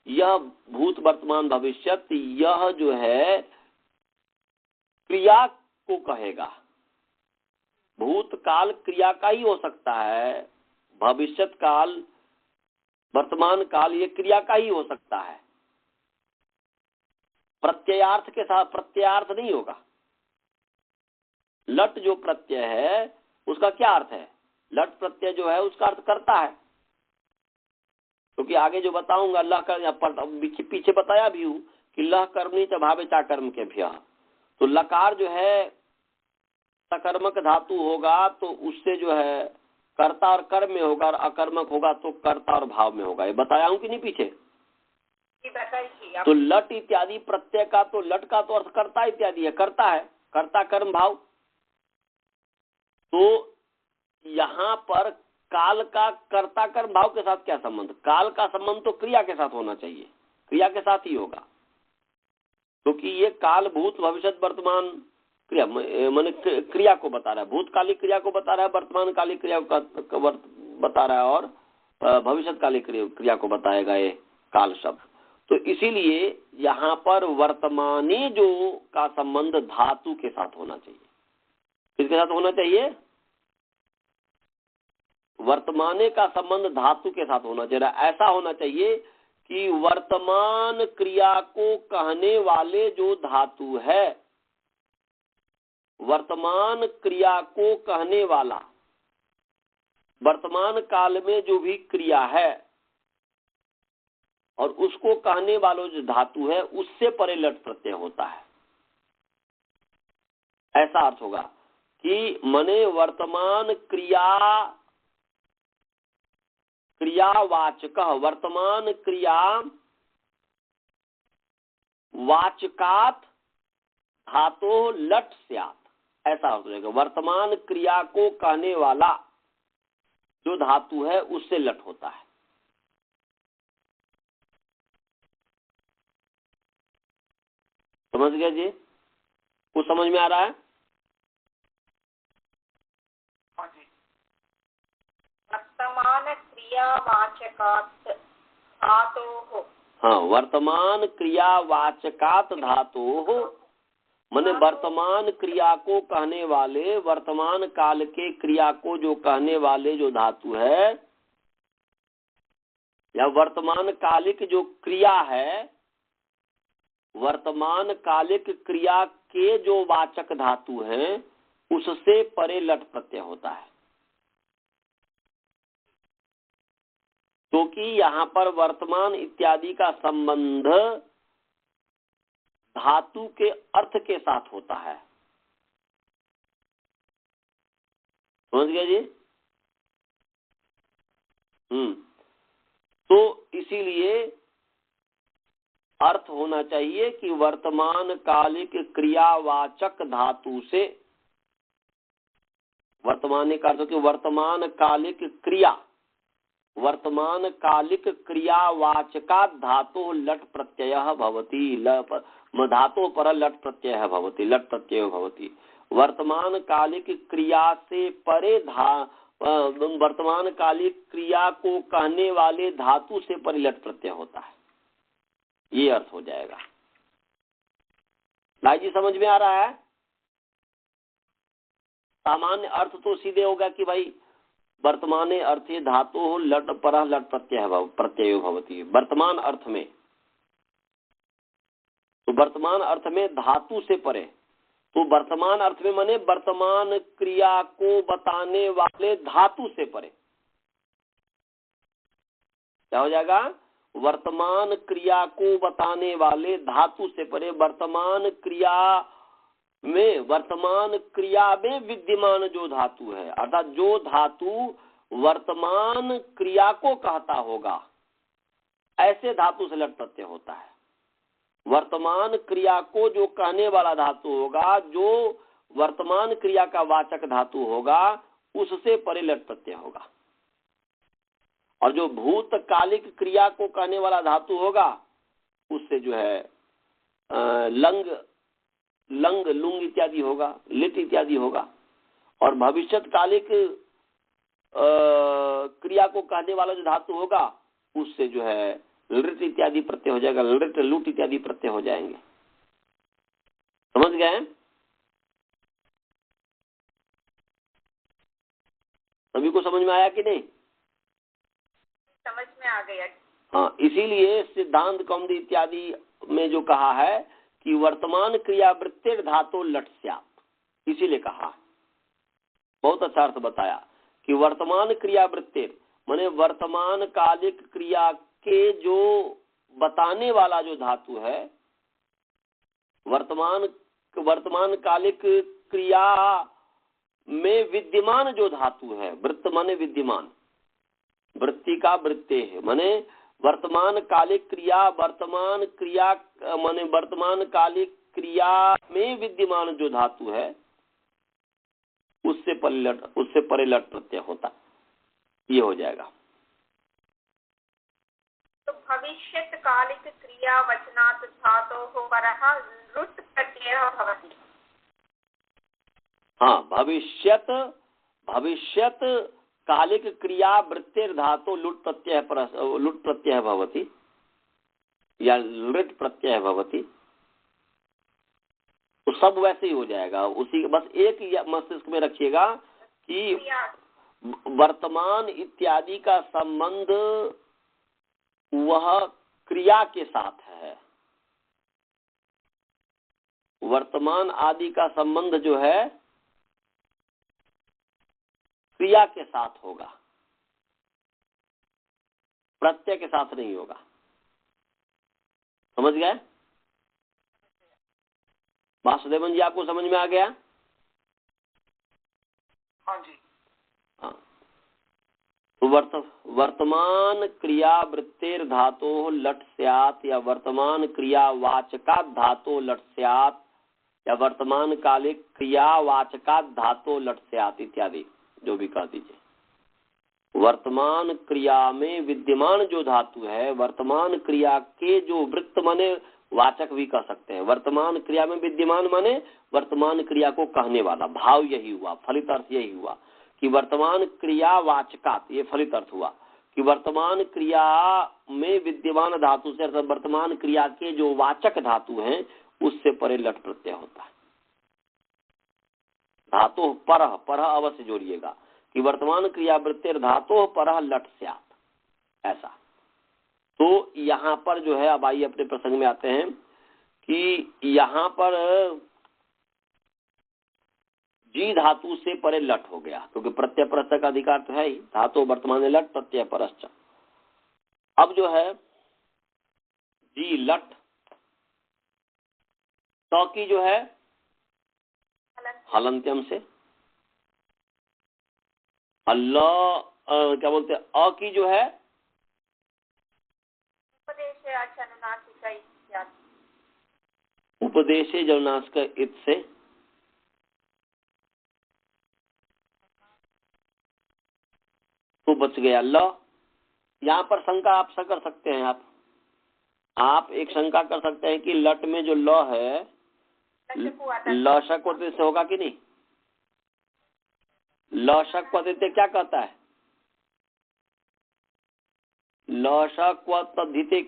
यह भूत वर्तमान भविष्यत, यह जो है क्रिया को कहेगा। भूतकाल क्रिया का ही हो सकता है, भविष्यत काल, वर्तमान काल ये क्रिया का ही हो सकता है। प्रत्ययार्थ के साथ प्रत्ययार्थ नहीं होगा। लट जो प्रत्यय है उसका क्या अर्थ है? लट प्रत्यय जो है उसका अर्थ करता है। क्योंकि आगे जो बताऊंगा, लह कर पीछे बताया भी हूं कि लह कर्मणि च भावे चा कर्म के भ्य। तो लकार जो है सकर्मक धातु होगा तो उससे जो है कर्ता और कर्म में होगा, और अकर्मक होगा तो कर्ता और भाव में होगा। ये बताया हूं कि नहीं पीछे? तो लट इत्यादि प्रत्यय का, तो लट का तो अर्थ कर्ता इत्यादि है, करता है, कर्ता कर्म भाव। तो यहाँ पर काल का कर्ता कर्म भाव के साथ क्या संबंध? काल का संबंध तो क्रिया के साथ होना चाहिए, क्रिया के साथ ही होगा। क्योंकि ये काल भूत भविष्य वर्तमान क्रिया, माने क्रिया को बता रहा है, भूतकालिक क्रिया को बता रहा है, वर्तमान कालिक क्रिया को बता रहा है, और भविष्यकालिक क्रिया को बताएगा ये काल शब्द। तो इसीलिए यहाँ पर वर्तमानी जो का संबंध धातु के साथ होना चाहिए। किसके साथ होना चाहिए? वर्तमाने का संबंध धातु के साथ होना चाहिए। ऐसा होना चाहिए कि वर्तमान क्रिया को कहने वाले जो धातु है, वर्तमान क्रिया को कहने वाला, वर्तमान काल में जो भी क्रिया है और उसको कहने वालों जो धातु है, उससे परे लट प्रत्यय होता है। ऐसा अर्थ होगा कि मने वर्तमान क्रियावाचक, वर्तमान क्रिया वाचकात धातो लट स्यात्, ऐसा अर्थ हो जाएगा। वर्तमान क्रिया को कहने वाला जो धातु है उससे लट होता है। समझ गया जी? कुछ समझ में आ रहा है? वर्तमान क्रियावाचकात् धातोः। हाँ, वर्तमान क्रियावाचकात धातोः माने वर्तमान क्रिया को कहने वाले, वर्तमान काल के क्रिया को जो कहने वाले जो धातु है, या वर्तमान कालिक जो क्रिया है, वर्तमान कालिक क्रिया के जो वाचक धातु हैं उससे परे लट प्रत्यय होता है। क्योंकि यहाँ पर वर्तमान इत्यादि का संबंध धातु के अर्थ के साथ होता है। समझ गए जी? तो इसीलिए अर्थ होना चाहिए कि वर्तमान कालिक क्रियावाचक धातु से, वर्तमान का अर्थ कि वर्तमान कालिक क्रिया, वर्तमान कालिक क्रियावाचका धातु लट प्रत्यय भवति, धातु पर लट प्रत्यय भवति, लट प्रत्यय भवति। वर्तमान कालिक क्रिया से परे वर्तमान कालिक क्रिया को कहने वाले धातु से परे लट प्रत्यय होता है। ये अर्थ हो जाएगा। भाई जी समझ में आ रहा है? सामान्य अर्थ तो सीधे होगा कि भाई वर्तमाने अर्थे धातु लट पर लट प्रत्यय भवति। वर्तमान अर्थ में, तो वर्तमान अर्थ में धातु से परे, तो वर्तमान अर्थ में माने वर्तमान क्रिया को बताने वाले धातु से परे। क्या हो जाएगा? वर्तमान क्रिया को बताने वाले धातु से परे, वर्तमान क्रिया में, वर्तमान क्रिया में विद्यमान जो धातु है, अर्थात जो धातु वर्तमान क्रिया को कहता होगा, ऐसे धातु से लट प्रत्यय होता है। वर्तमान क्रिया को जो कहने वाला धातु होगा, जो वर्तमान क्रिया का वाचक धातु होगा, उससे परे लट प्रत्यय होगा। और जो भूतकालिक क्रिया को कहने वाला धातु होगा, उससे जो है लंग, लुंग इत्यादि होगा, लिट इत्यादि होगा। और भविष्यकालिक क्रिया को कहने वाला जो धातु होगा, उससे जो है लृट इत्यादि प्रत्यय हो जाएगा, लृट लूट इत्यादि प्रत्यय हो जाएंगे। समझ गए? सभी को समझ में आया कि नहीं? समझ में आ गया। हाँ, इसीलिए सिद्धांत कौमुदी इत्यादि में जो कहा है कि वर्तमान क्रियावृत्तिर धातु लट स्यात्, इसीलिए कहा। बहुत अच्छा अर्थ बताया कि वर्तमान क्रियावृत्तिर माने वर्तमान कालिक क्रिया के जो बताने वाला जो धातु है, वर्तमान कालिक क्रिया में विद्यमान जो धातु है, वृत्त माने विद्यमान, वृत्ति का वृत्ते है माने वर्तमान कालिक क्रिया, वर्तमान क्रिया माने वर्तमान कालिक क्रिया में विद्यमान जो धातु है, उससे परे लट प्रत्यय होता। ये हो जाएगा। तो भविष्यत् कालिक क्रिया वचनात् धातोः परः लुट् प्रत्ययः भवति। हाँ, भविष्यत् कालिक क्रिया वृत्तिर धातु लुट प्रत्यय भवति या लृट प्रत्यय भवति, तो सब वैसे ही हो जाएगा। उसी बस एक मस्तिष्क में रखिएगा कि वर्तमान इत्यादि का संबंध वह क्रिया के साथ है। वर्तमान आदि का संबंध जो है क्रिया के साथ होगा, प्रत्यय के साथ नहीं होगा। समझ गए? वासुदेवन जी, आपको समझ में आ गया? हाँ जी। हाँ, तो वर्तमान क्रिया वृत्तेर धातो लट स्यात् या वर्तमान क्रिया वाचका धातो लट स्यात् या वर्तमान काले क्रियावाचका धातो लट स्यात् इत्यादि जो भी कह दीजिए। वर्तमान क्रिया में विद्यमान जो धातु है, वर्तमान क्रिया के जो वृत्त माने वाचक भी कह सकते हैं। वर्तमान क्रिया में विद्यमान माने वर्तमान क्रिया को कहने वाला, भाव यही हुआ, फलित अर्थ यही हुआ कि वर्तमान क्रियावाचकात्, ये फलित अर्थ हुआ कि वर्तमान क्रिया में विद्यमान धातु से अर्थात वर्तमान क्रिया के जो वाचक धातु हैं उससे परे लट प्रत्यय होता है। धातु परः, परः अवश्य जोड़िएगा कि वर्तमान क्रिया वृत्तेर धातु परः लट स्यात्, ऐसा। तो यहाँ पर जो है, अब आइए अपने प्रसंग में आते हैं कि यहाँ पर जी धातु से परे लट हो गया क्योंकि प्रत्यय परस्य का अधिकार तो है ही। धातु वर्तमान लट प्रत्यय परश्च। अब जो है जी लट तो की जो है हलंत्यम से, अल्लाह क्या बोलते हैं, अ की जो है उपदेशे जनुनासिक इत से, तो बच गया ल। यहाँ पर शंका आप कर सकते हैं, आप एक शंका कर सकते हैं कि लट में जो ल है लशक से होगा कि नहीं। लशक क्या कहता है, लशक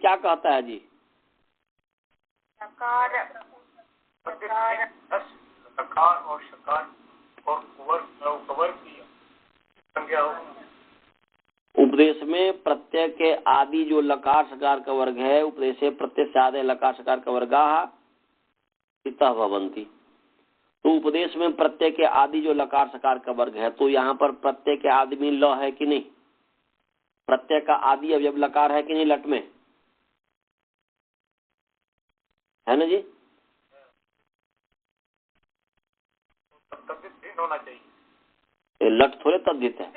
क्या कहता है जी, लकार और शकार और कवर की संज्ञा। उपदेश में प्रत्यय के आदि जो लकार शकार का वर्ग है, उपदेश प्रत्यय से आदि लकार शकार का वर्गाः इतः भवन्ति। तो उपदेश में प्रत्यय के आदि जो लकार शकार का वर्ग है, तो यहाँ पर प्रत्यय के आदि में ल है कि नहीं, प्रत्यय का आदि अब जब लकार है कि नहीं लट में, है ना जी। तद्धित होना चाहिए, लट थोड़े तद्धित है,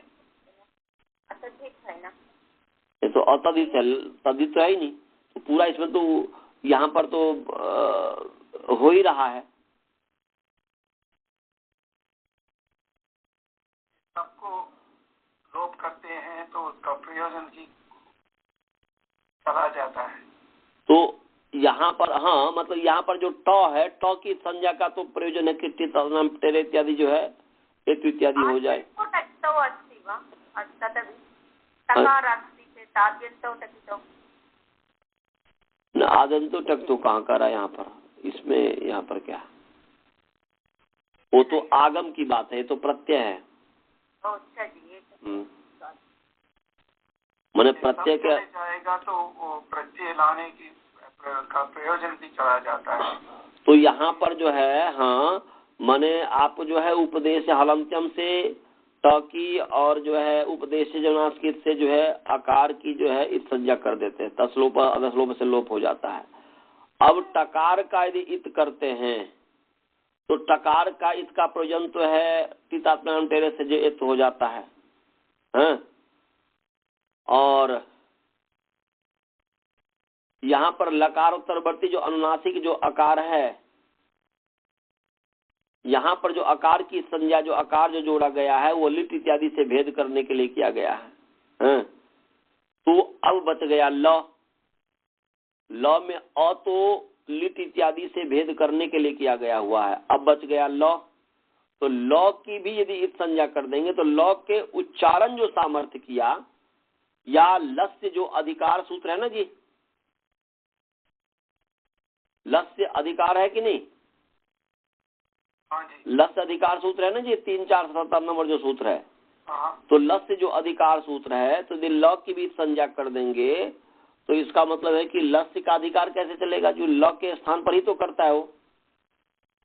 ये तो अतद्धित है, तद्धित तो है ही नहीं। तो पूरा इसमें तो यहाँ पर तो हो ही रहा है। सबको लोप करते हैं तो उसका प्रयोजन ही चला जाता है। तो यहाँ पर हाँ, मतलब यहाँ पर जो ट है, ट की संज्ञा का तो प्रयोजन है कि टेरे इत्यादि जो है एक इत्यादि हो जाए। न आदंतो टक तो कहाँ करा यहाँ पर, इसमें यहाँ पर क्या, वो तो आगम की बात है, ये तो प्रत्यय है। मैंने प्रत्यय क्या जाएगा तो वो प्रत्यय लाने की का प्रयोजन भी चला जाता है। तो यहाँ पर जो है हाँ, मैंने आप जो है उपदेश हलंत्यम से त की और जो है उपदेश जनुनासिक से जो है आकार की जो है इत संज्ञा कर देते हैं, तसलोप अदसलोप से लोप हो जाता है। अब टकार का यदि इत करते हैं तो टकार का इत का प्रयोजन तो है तितात्म्याम टेरे से जो इत हो जाता है, हाँ? और यहाँ पर लकार उत्तरवर्ती जो अनुनासिक जो आकार है, यहाँ पर जो आकार की संज्ञा जो आकार जो जोड़ा गया है वो लिट इत्यादि से भेद करने के लिए किया गया है, हाँ? तो अब बच गया ल। ल में अ तो लिट इत्यादि से भेद करने के लिए किया गया हुआ है, अब बच गया ल। तो ल की भी यदि इत संज्ञा कर देंगे तो ल के उच्चारण जो सामर्थ्य किया या लस्य जो अधिकार सूत्र है ना जी, लस्य अधिकार है कि नहीं, लस्य अधिकार सूत्र है ना जी, 3-4-77 नंबर जो सूत्र है, तो लस्य जो अधिकार सूत्र है, तो यदि ल की भी संज्ञा कर देंगे तो इसका मतलब है कि लस्य का अधिकार कैसे चलेगा, जो ल के स्थान पर ही तो करता है वो।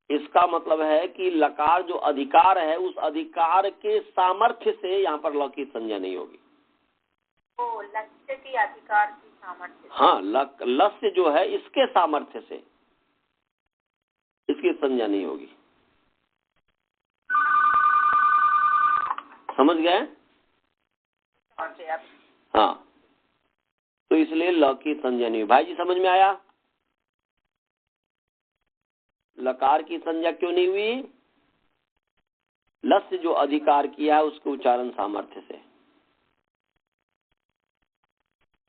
इसका मतलब है कि लकार जो अधिकार है उस अधिकार के सामर्थ्य से यहाँ पर ल की संज्ञा नहीं होगी। लस्य की अधिकार की सामर्थ्य, हाँ, लस्य जो है इसके सामर्थ्य से इसकी संज्ञा नहीं होगी। समझ गए? हाँ, तो इसलिए ल की संज्ञा नहीं। भाई जी समझ में आया? लकार की संज्ञा क्यों नहीं हुई? लस जो अधिकार किया है उसके उच्चारण सामर्थ्य से।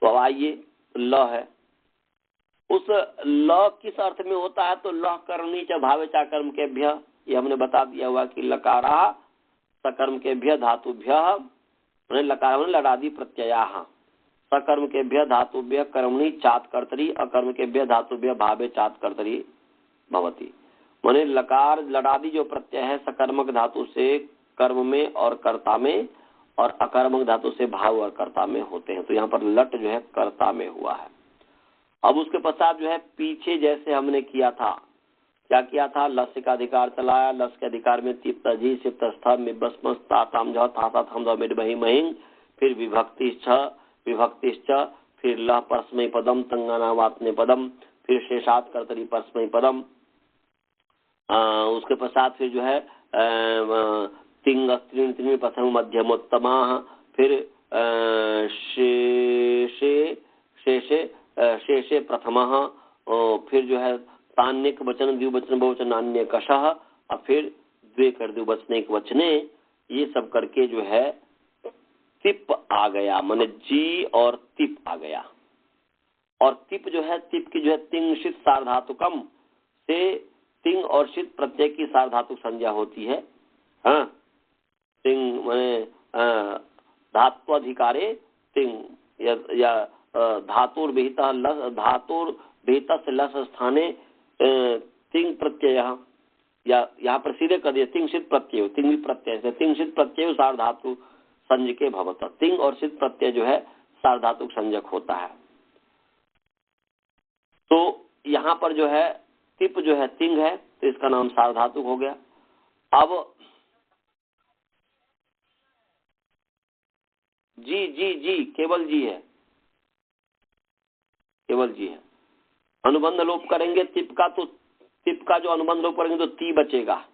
तो अब आइए, ल है, उस ल किस अर्थ में होता है? तो ल कर्मणी च भावे चा कर्म के भ्य, ये हमने बता दिया हुआ कि लकारा सकर्म के भ्य धातुभ्य, लकार लडादि प्रत्यया, सकर्म के भ्य धातुभ्य कर्मणि चात कर्तरी, अकर्म के भ्य धातुभ्य भावे चात कर्तरी भवती। माने लकार लडादि जो प्रत्यय है सकर्मक धातु से कर्म में और कर्ता में, और अकर्मक धातु से भाव और कर्ता में होते हैं। तो यहाँ पर लट जो है कर्ता में हुआ है। अब उसके पश्चात जो है पीछे जैसे हमने किया था, क्या किया था? लस्य का अधिकार चलाया, लस के अधिकार में तिप्त जी सिप्त स्थ मिबस्म ताताम झ तातात हम मिड बहि महिंग, फिर विभक्तिश्च, फिर लह परस्मय पदम तंगानावात्ने पदम, फिर शेषात कर्तरी परस्मय पदम। उसके पश्चात फिर जो है तिंग त्रिण प्रथम मध्यमोत्तमा, फिर शेषे प्रथमः, फिर जो है तान्यक वचन द्विवचन बहुवचन अन्य कषः, और फिर द्वे कर द्विवचनिक वचने, ये सब करके जो है तिप आ गया, माने जी और तिप आ गया। और तिप जो है, तिप की जो है तिंग शित सार्वधातुकम से तिंग और शित प्रत्यय की सार्वधातुक संज्ञा होती है। हाँ, तिंग माने धात्वाधिकारे तिंग या धातुर्विहित लस, धातुर्विहित से लस स्थाने तिंग प्रत्यय, या यहाँ पर सीधे कर दिया तिंग सिद्ध प्रत्यय, तिंग प्रत्यय से तिंग सिद्ध प्रत्यय सार्वधातु संज्ञके भवत। तिंग और सिद्ध प्रत्यय जो है सार्वधातुक संज्ञक होता है। तो यहाँ पर जो है तिप जो है तिंग है, तो इसका नाम सार्वधातुक हो गया। अब जी जी जी केवल जी है, केवल जी है। अनुबंध लोप करेंगे तिप का, तो तिप का जो अनुबंध लोप करेंगे तो ती बचेगा,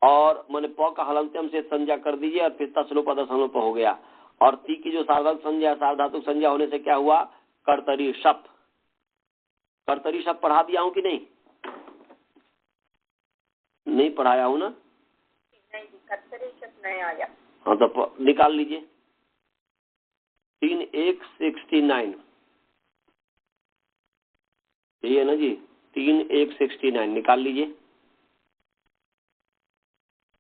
और मैंने प का हलंत्यम से संज्ञा कर दीजिए, और फिर तसलोप अदसलोप हो गया। और ती की जो सार्वधातुक संज्ञा, सार्वधातुक संज्ञा होने से क्या हुआ? कर्तरी शप। कर्तरी शप पढ़ा दिया हूं कि नहीं? नहीं पढ़ाया हूं ना? नहीं, कर्तरी शप नहीं आया। हाँ, तो निकाल लीजिए 3:1:69, यही है ना जी? 3:1:69 निकाल लीजिए।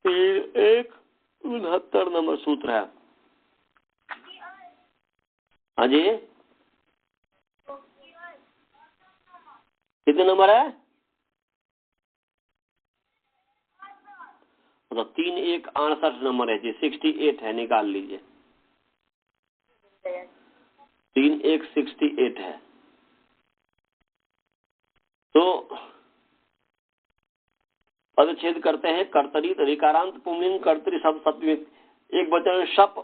3:1:69 नंबर सूत्र है। हाँ जी, कितने नंबर है? तो 3:1:68 नंबर है जी, 68 है, निकाल लीजिए। 3:1:68 है। तो पदच्छेद करते हैं। कर्तरी ऋकारांत पुंलिंग कर्तरी शब्द सप्तमी एक वचन शप,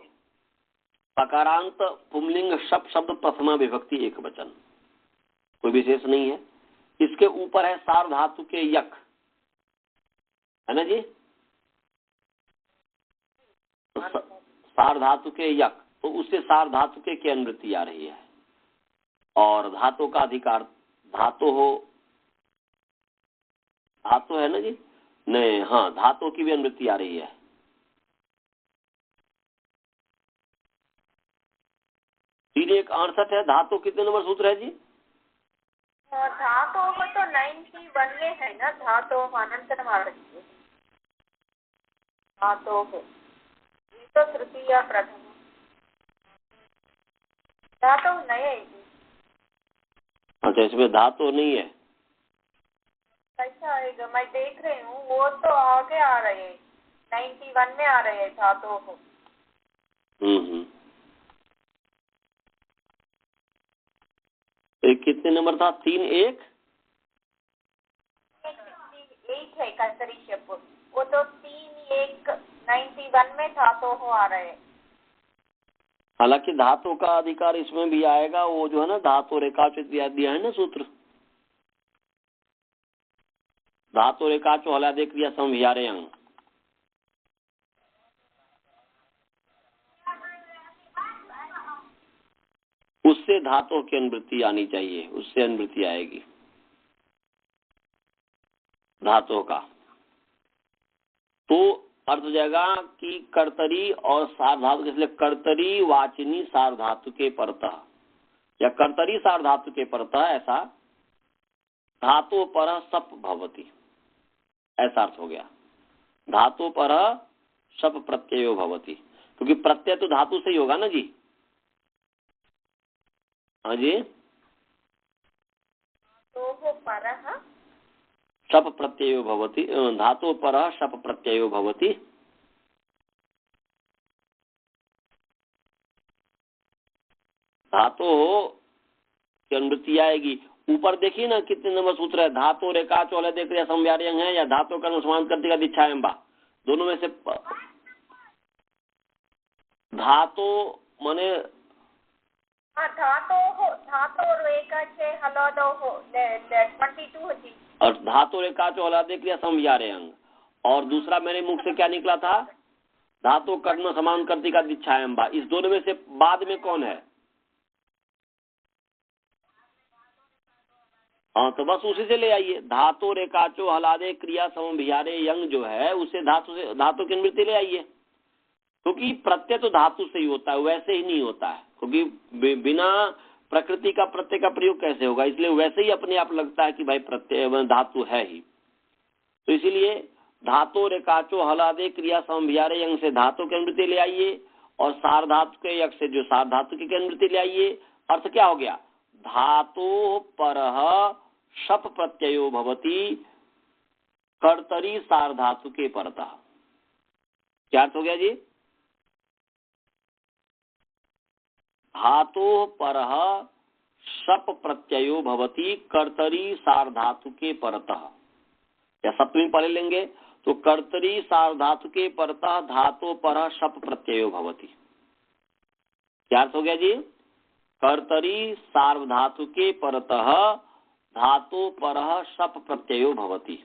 पकारांत पुंलिंग शप शब्द प्रथमा विभक्ति एक वचन, कोई विशेष नहीं है। इसके ऊपर है सार्वधातु के यक, है ना जी? तो सार्वधातु के यक, तो उससे सार्वधातु के अनुवृत्ति आ रही है। और धातु का अधिकार धातु हो, धातु है ना जी? नहीं, हाँ, धातु की भी अनुवृत्ति आ रही है। सीधे 1:68 है। धातु कितने नंबर सूत्र है जी? धातु को तो 91 में है ना, धातु अनंतरम आगच्छति। धातु तो तृतीया प्रथम धातु नहीं है। अच्छा, इसमें धातु नहीं है? कैसा आएगा? मैं देख रही हूँ, वो तो आगे आ रहे हैं, 91 में आ रहे हैं धातु को। कितने नंबर था? 3:1:68 है कर्तरी शप, वो तो 3:1:91 में धातु हो आ रहे हैं। हालांकि धातु का अधिकार इसमें भी आएगा, वो जो है ना धातु रेखाचित दिया है ना सूत्र, धातु रेखाचो हला देख लिया समझारे अंग। उससे धातु की अनुवृत्ति आनी चाहिए, उससे अनुवृत्ति आएगी धातु का। तो अर्थ हो जाएगा कि कर्तरी और सार्वधातु, इसलिए कर्तरी वाचिनी सार्वधातु के परतः या कर्तरी सार्वधातु के परतः, ऐसा धातु पर सप भवति, ऐसा अर्थ हो गया। धातु पर सप प्रत्ययो भवति, क्योंकि प्रत्यय तो धातु से ही होगा ना जी। हाँ जी, सप प्रत्ययो भवति, धातु पर सप प्रत्ययो भवति। धातु की अनुवृत्ति आएगी। ऊपर देखिए ना कितने नंबर सूत्र है, धातु रेखा चौले देख रहे संव्यार्यंग है या धातु कर्म समान करती का दीक्षा एम्बा, दोनों में से धातु माने और धातु रेखा चौला देख लिया संव्यार्यंग, और दूसरा मेरे मुख से क्या निकला था, धातु कर्म समान करती का दीक्षा एम्बा। इस दोनों में से बाद में कौन है? हाँ, तो बस उसी से ले आइए। धातु रेखाचो हलादे क्रिया समभियारे यंग जो है उससे धातु की अनुवृत्ति ले आइए, क्योंकि प्रत्यय तो धातु से ही होता है, वैसे ही नहीं होता है, क्योंकि बिना प्रकृति का प्रत्यय का प्रयोग कैसे होगा, इसलिए वैसे ही अपने आप लगता है कि भाई प्रत्यय धातु है ही। तो इसीलिए धातु रेखाचो हलादे क्रिया समभियारे यंग से धातु की अनुवृत्ति ले आइए, और सार्वधातु के यक से जो सार्वधातु की अनुवृत्ति ले आइए। अर्थ क्या हो गया, धातु परः शप प्रत्ययो भवति कर्तरी सार्वधातु के परतः। क्या अर्थ हो गया जी? धातु परः शप प्रत्ययो भवति कर्तरी सार्वधातु के परतः, या सप्तमी पढ़ लेंगे तो कर्तरी सार्वधातु के परतः धातु परः शप प्रत्ययो भवति। क्या अर्थ हो गया जी? कर्तरी सार्वधातु के परतः धातु परः शप प्रत्ययो भवति,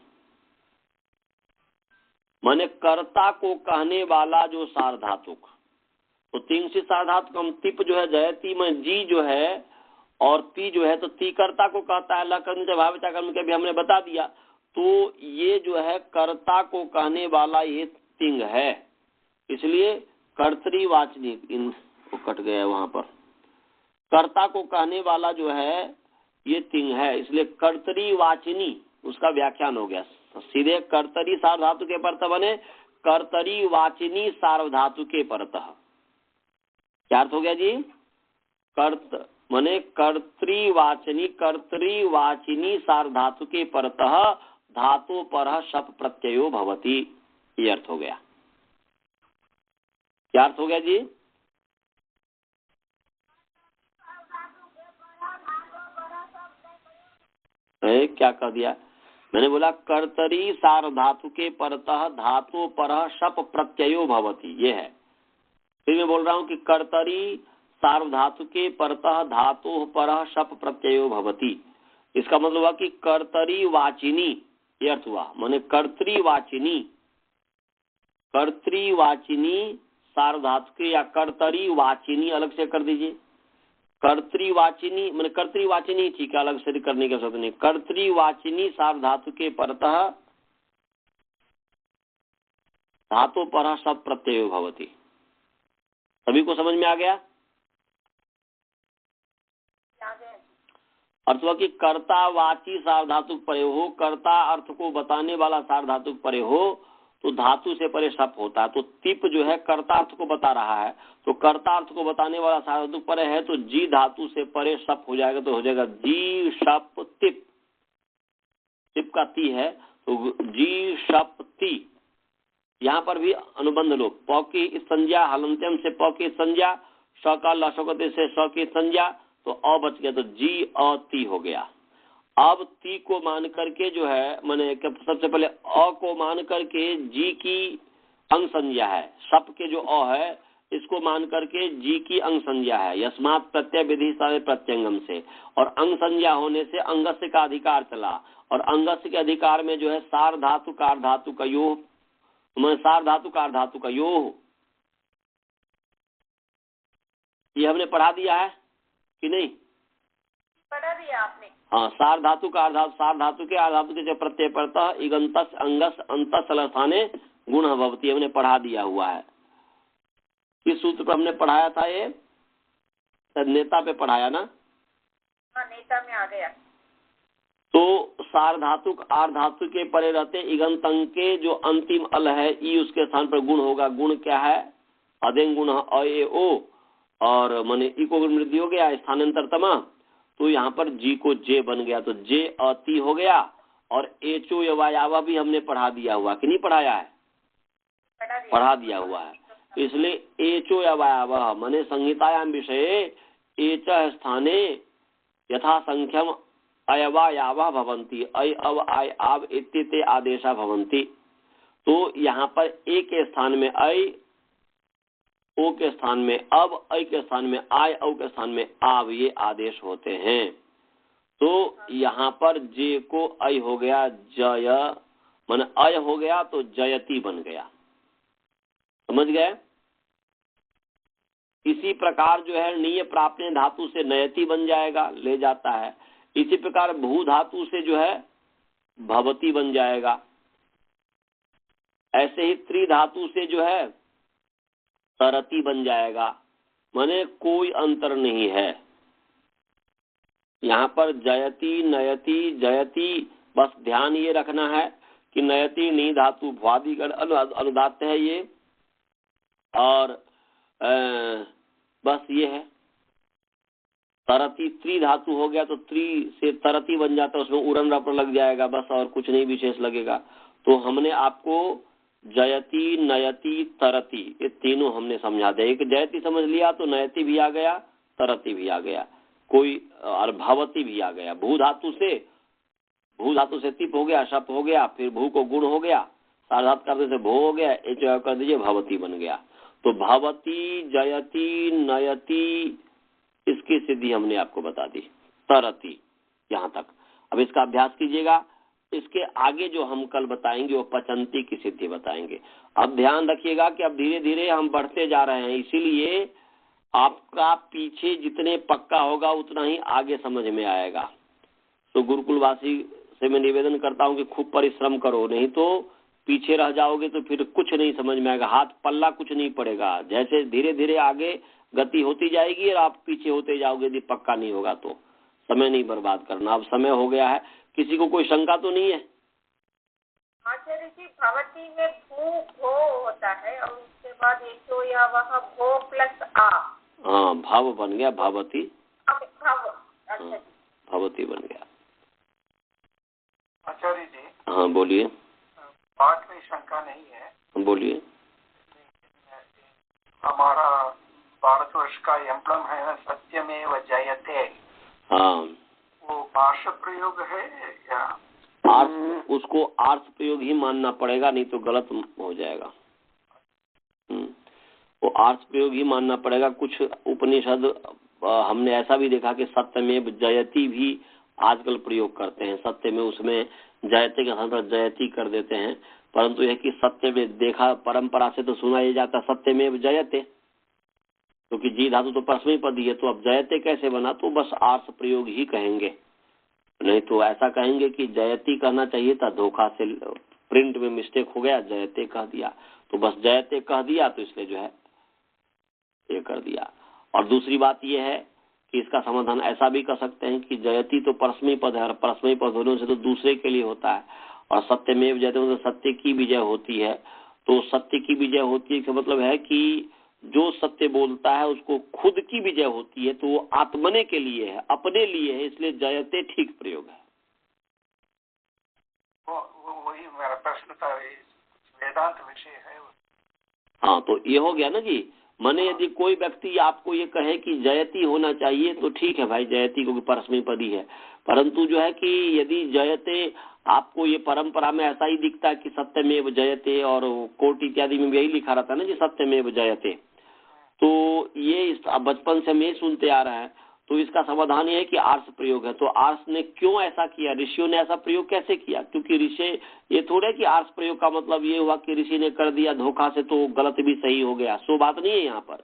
माने कर्ता को कहने वाला जो सार्वधातुक, तो तीन से सार्वधातुक हम तिप जो है जयती में जी जो है और ती जो है, तो ती कर्ता को कहता है, लकर्म से भाविता कर्म के भी हमने बता दिया। तो ये जो है कर्ता को कहने वाला ये तिंग है, इसलिए कर्तरी वाचनी, इन कट गया वहां पर, कर्ता को कहने वाला जो है ये तिंग है, इसलिए कर्तरी वाचिनी उसका व्याख्यान हो गया। सीधे कर्तरी सार्वधातु के परतः बने कर्तरी वाचिनी सार्वधातु के परतः। क्या अर्थ हो गया जी? कर्त माने कर्तरी वाचिनी सार्वधातु के परतः धातु परः शप प्रत्ययो भवति, ये अर्थ हो गया। क्या अर्थ हो गया जी? क्या कह दिया मैंने? बोला कर्तरी सार्वधातु के परतः धातु परः शप प्रत्ययो भवति, ये है। फिर मैं बोल रहा हूँ कि कर्तरी सार्वधातु के परतः धातु परः शप प्रत्ययो भवति, इसका मतलब हुआ कि कर्तरी वाचिनी, ये अर्थ हुआ, माने कर्तरी वाचिनी सार्वधातु के, या कर्तरी वाचिनी अलग से कर दीजिए। कर्तृवाचिनी मैंने कर्तृवाचिनी ठीक है, अलग से करने की जरूरत नहीं। कर्तृवाचिनी सार्वधातु के परतः धातु परः शप प्रत्ययो भवति। सभी को समझ में आ गया? अर्थ हुआ कि कर्ता वाची सार्वधातुक परे हो, कर्ता अर्थ को बताने वाला सार्वधातुक परे हो, तो धातु से परे शप होता है। तो तिप जो है कर्ता अर्थ को बता रहा है, तो कर्ता अर्थ को बताने वाला सार्वधातुक परे है, तो जी धातु से परे शप हो जाएगा, तो हो जाएगा जी शप तिप। तिप का ती है तो जी शप ती। यहाँ पर भी अनुबंध लो, प की संज्ञा हलंत्यम से प की संज्ञा, स का लशोकते से स की संज्ञा, तो अ बच गया, तो जी अ ती हो गया। अब ती को मान करके जो है मैंने सबसे पहले अ को मान करके जी की अंग संज्ञा है, शप के जो अ है इसको मान करके जी की अंग संज्ञा है, यस्मात् प्रत्यय विधि प्रत्यंगम से, और अंग संज्ञा होने से अंगस्य का अधिकार चला, और अंगस्य के अधिकार में जो है सार धातु कार धातु का योग, सार धातु कार धातु का योग, ये हमने पढ़ा दिया है। कि नहीं? पढ़ा दिया आपने। हाँ, सार धातु का सार धातु के आधातु के प्रत्यय पड़ता इगंतस अंगस अंतस स्थाने गुण भवती, हमने पढ़ा दिया हुआ है। किस सूत्र पर हमने पढ़ाया था? ये नेता पे पढ़ाया ना? हाँ, नेता में आ गया। तो सार धातु आर धातु के परे रहते इगंत अंग के जो अंतिम अल है ई, उसके स्थान पर गुण होगा। गुण क्या है? अदेंग गुण अ ए ओ, और माने ई को वृद्धि हो गया स्थानांतरतमा, तो यहाँ पर जी को जे बन गया, तो जे अति हो गया। और एचो यवायावा भी हमने पढ़ा दिया हुआ कि नहीं पढ़ाया है? पढ़ा दिया हुआ है। इसलिए एचो यवायावा माने संहितायाम विषये एच स्थाने यथा संख्यम अयवायावा भवन्ति, अय अव आय आव इत्येते आदेशा भवन्ति। तो यहाँ पर ए के स्थान में अय, ओ के स्थान में अब, अय के स्थान में आय, औ के स्थान में आव, ये आदेश होते हैं। तो यहाँ पर जे को अय हो गया, जय मन अय हो गया तो जयति बन गया। समझ गए? इसी प्रकार जो है नीय प्राप्त धातु से नयति बन जाएगा, ले जाता है। इसी प्रकार भू धातु से जो है भवती बन जाएगा। ऐसे ही त्रि धातु से जो है तरति बन जाएगा। माने कोई अंतर नहीं है यहाँ पर। जयति नयति जयति, बस ध्यान ये रखना है कि नयति नी धातु भ्वादिगण अनुदात है ये, और बस ये है। तरति त्रि धातु हो गया तो त्रि से तरति बन जाता है, उसमें उड़न रपर लग जाएगा बस, और कुछ नहीं विशेष लगेगा। तो हमने आपको जयति नयति तरति ये तीनों हमने समझा दिया। एक जयति समझ लिया तो नयति भी आ गया, तरति भी आ गया, कोई और भवती भी आ गया। भू धातु से तिप हो गया, शप हो गया, फिर भू को गुण हो गया, साधात करने से भो हो गया, एच कर दीजिए भवती बन गया। तो भवती जयति नयति इसकी सिद्धि हमने आपको बता दी, तरति यहाँ तक। अब इसका अभ्यास कीजिएगा। इसके आगे जो हम कल बताएंगे वो पचंती की सिद्धि बताएंगे। अब ध्यान रखिएगा कि अब धीरे धीरे हम बढ़ते जा रहे हैं, इसीलिए आपका पीछे जितने पक्का होगा उतना ही आगे समझ में आएगा। तो गुरुकुलवासी से मैं निवेदन करता हूँ कि खूब परिश्रम करो, नहीं तो पीछे रह जाओगे तो फिर कुछ नहीं समझ में आएगा, हाथ पल्ला कुछ नहीं पड़ेगा। जैसे धीरे धीरे आगे गति होती जाएगी और आप पीछे होते जाओगे यदि पक्का नहीं होगा तो। समय नहीं बर्बाद करना, अब समय हो गया है। किसी को कोई शंका तो नहीं है? आचार्य जी, भवती में भू भो होता है और उसके बाद एचो या वह भो प्लस आ। हाँ, भाव बन गया भवती। अच्छा, भवती बन गया। आचार्य जी। हाँ बोलिए। पाठ में शंका नहीं है। बोलिए। हमारा भारतवर्ष का एम्ब्लम है सत्यमेव जयते। हाँ, वो भाषा प्रयोग है या आर्थ? उसको आर्थ प्रयोग ही मानना पड़ेगा, नहीं तो गलत हो जाएगा। वो आर्थ प्रयोग ही मानना पड़ेगा। कुछ उपनिषद हमने ऐसा भी देखा कि सत्यमेव जयति भी आजकल प्रयोग करते हैं। सत्य में उसमें जयते के स्थान पर जयति कर देते हैं, परंतु यह कि सत्य में देखा परंपरा से तो सुना ही जाता सत्यमेव जयते, क्योंकि जी धातु तो परस्मै पदी है। तो अब जयते कैसे बना? तो बस आर्थ प्रयोग ही कहेंगे, नहीं तो ऐसा कहेंगे कि जयति कहना चाहिए था, धोखा से प्रिंट में मिस्टेक हो गया, जयते कह दिया। तो बस जयते कह दिया तो इसलिए जो है ये कर दिया। और दूसरी बात यह है कि इसका समाधान ऐसा भी कर सकते हैं कि जयति तो परस्मै पद है, और परस्मै पद होने से तो दूसरे के लिए होता है, और सत्यमेव जयते मतलब सत्य की विजय होती है। तो सत्य की विजय होती है इसका मतलब है कि जो सत्य बोलता है उसको खुद की विजय होती है, तो वो आत्मने के लिए है, अपने लिए है, इसलिए जयते ठीक प्रयोग है। वही मेरा प्रश्न था, वेदांत विषय है। हाँ, तो ये हो गया ना जी। माने यदि कोई व्यक्ति आपको ये कहे कि जयति होना चाहिए तो ठीक है भाई, जयति क्योंकि परस्मै पदी है, परंतु जो है कि यदि जयते आपको ये परंपरा में ऐसा ही दिखता है कि सत्यमेव जयते, और कोर्ट इत्यादि में भी यही लिखा रहता है ना जी सत्यमेव जयते, तो ये बचपन से हम ये सुनते आ रहे हैं। तो इसका समाधान ये है कि आर्ष प्रयोग है। तो आर्ष ने क्यों ऐसा किया, ऋषियों ने ऐसा प्रयोग कैसे किया? क्योंकि ऋषि ये थोड़े कि आर्ष प्रयोग का मतलब ये हुआ कि ऋषि ने कर दिया धोखा से तो गलत भी सही हो गया, सो बात नहीं है यहाँ पर।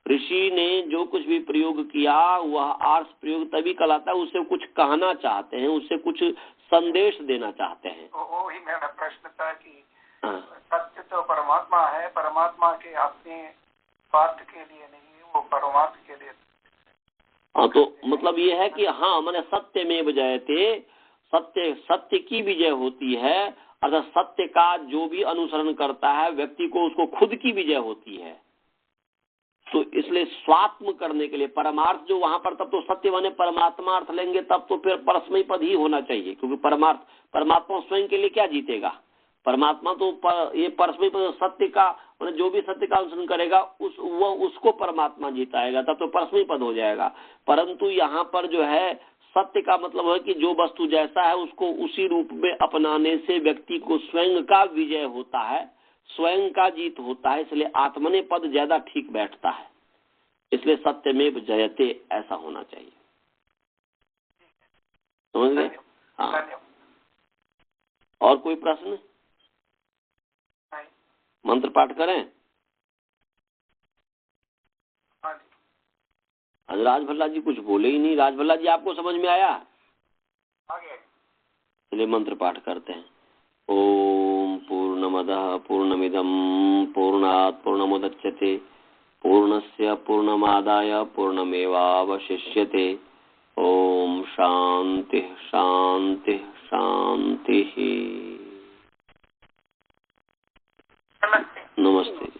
ऋषि ने जो कुछ भी प्रयोग किया वह आर्ष प्रयोग तभी कहलाता है, उससे कुछ कहना चाहते हैं, उससे कुछ संदेश देना चाहते हैं। वो ही मेरा प्रश्न था कि सत्य तो परमात्मा है, परमात्मा के अपने स्वार्थ के लिए नहीं, वो परमात्मा के लिए। हाँ, तो मतलब ये है कि हाँ मैंने सत्य में जयते, सत्य सत्य की विजय होती है, अर्थात सत्य का जो भी अनुसरण करता है व्यक्ति को उसको खुद की विजय होती है। तो इसलिए स्वात्म करने के लिए परमार्थ जो वहां पर, तब तो सत्य माने परमात्मा अर्थ लेंगे तब तो फिर परस्मय पद ही होना चाहिए, क्योंकि परमात्मा स्वयं के लिए क्या जीतेगा, परमात्मा तो ये परस्मय पद सत्य का, जो भी सत्य का अनुसरण करेगा उसको परमात्मा जीताएगा, तब तो परस्मय पद हो जाएगा। परंतु यहाँ पर जो है सत्य का मतलब है कि जो वस्तु जैसा है उसको उसी रूप में अपनाने से व्यक्ति को स्वयं का विजय होता है, स्वयं का जीत होता है, इसलिए आत्मने पद ज्यादा ठीक बैठता है, इसलिए सत्यमेव जयते ऐसा होना चाहिए। समझ गए? हाँ, और कोई प्रश्न? मंत्र पाठ करें? आज राजभल्ला जी कुछ बोले ही नहीं। राजभल्ला जी आपको समझ में आया? चलिए मंत्र पाठ करते हैं। ओम पूर्णमदः पूर्णमिदं पूर्णात् पूर्णमुदच्यते पूर्णस्य पूर्णमादाय पूर्णमेवावशिष्यते। ओम शांति शांति शांति। नमस्ते। नमस्ते।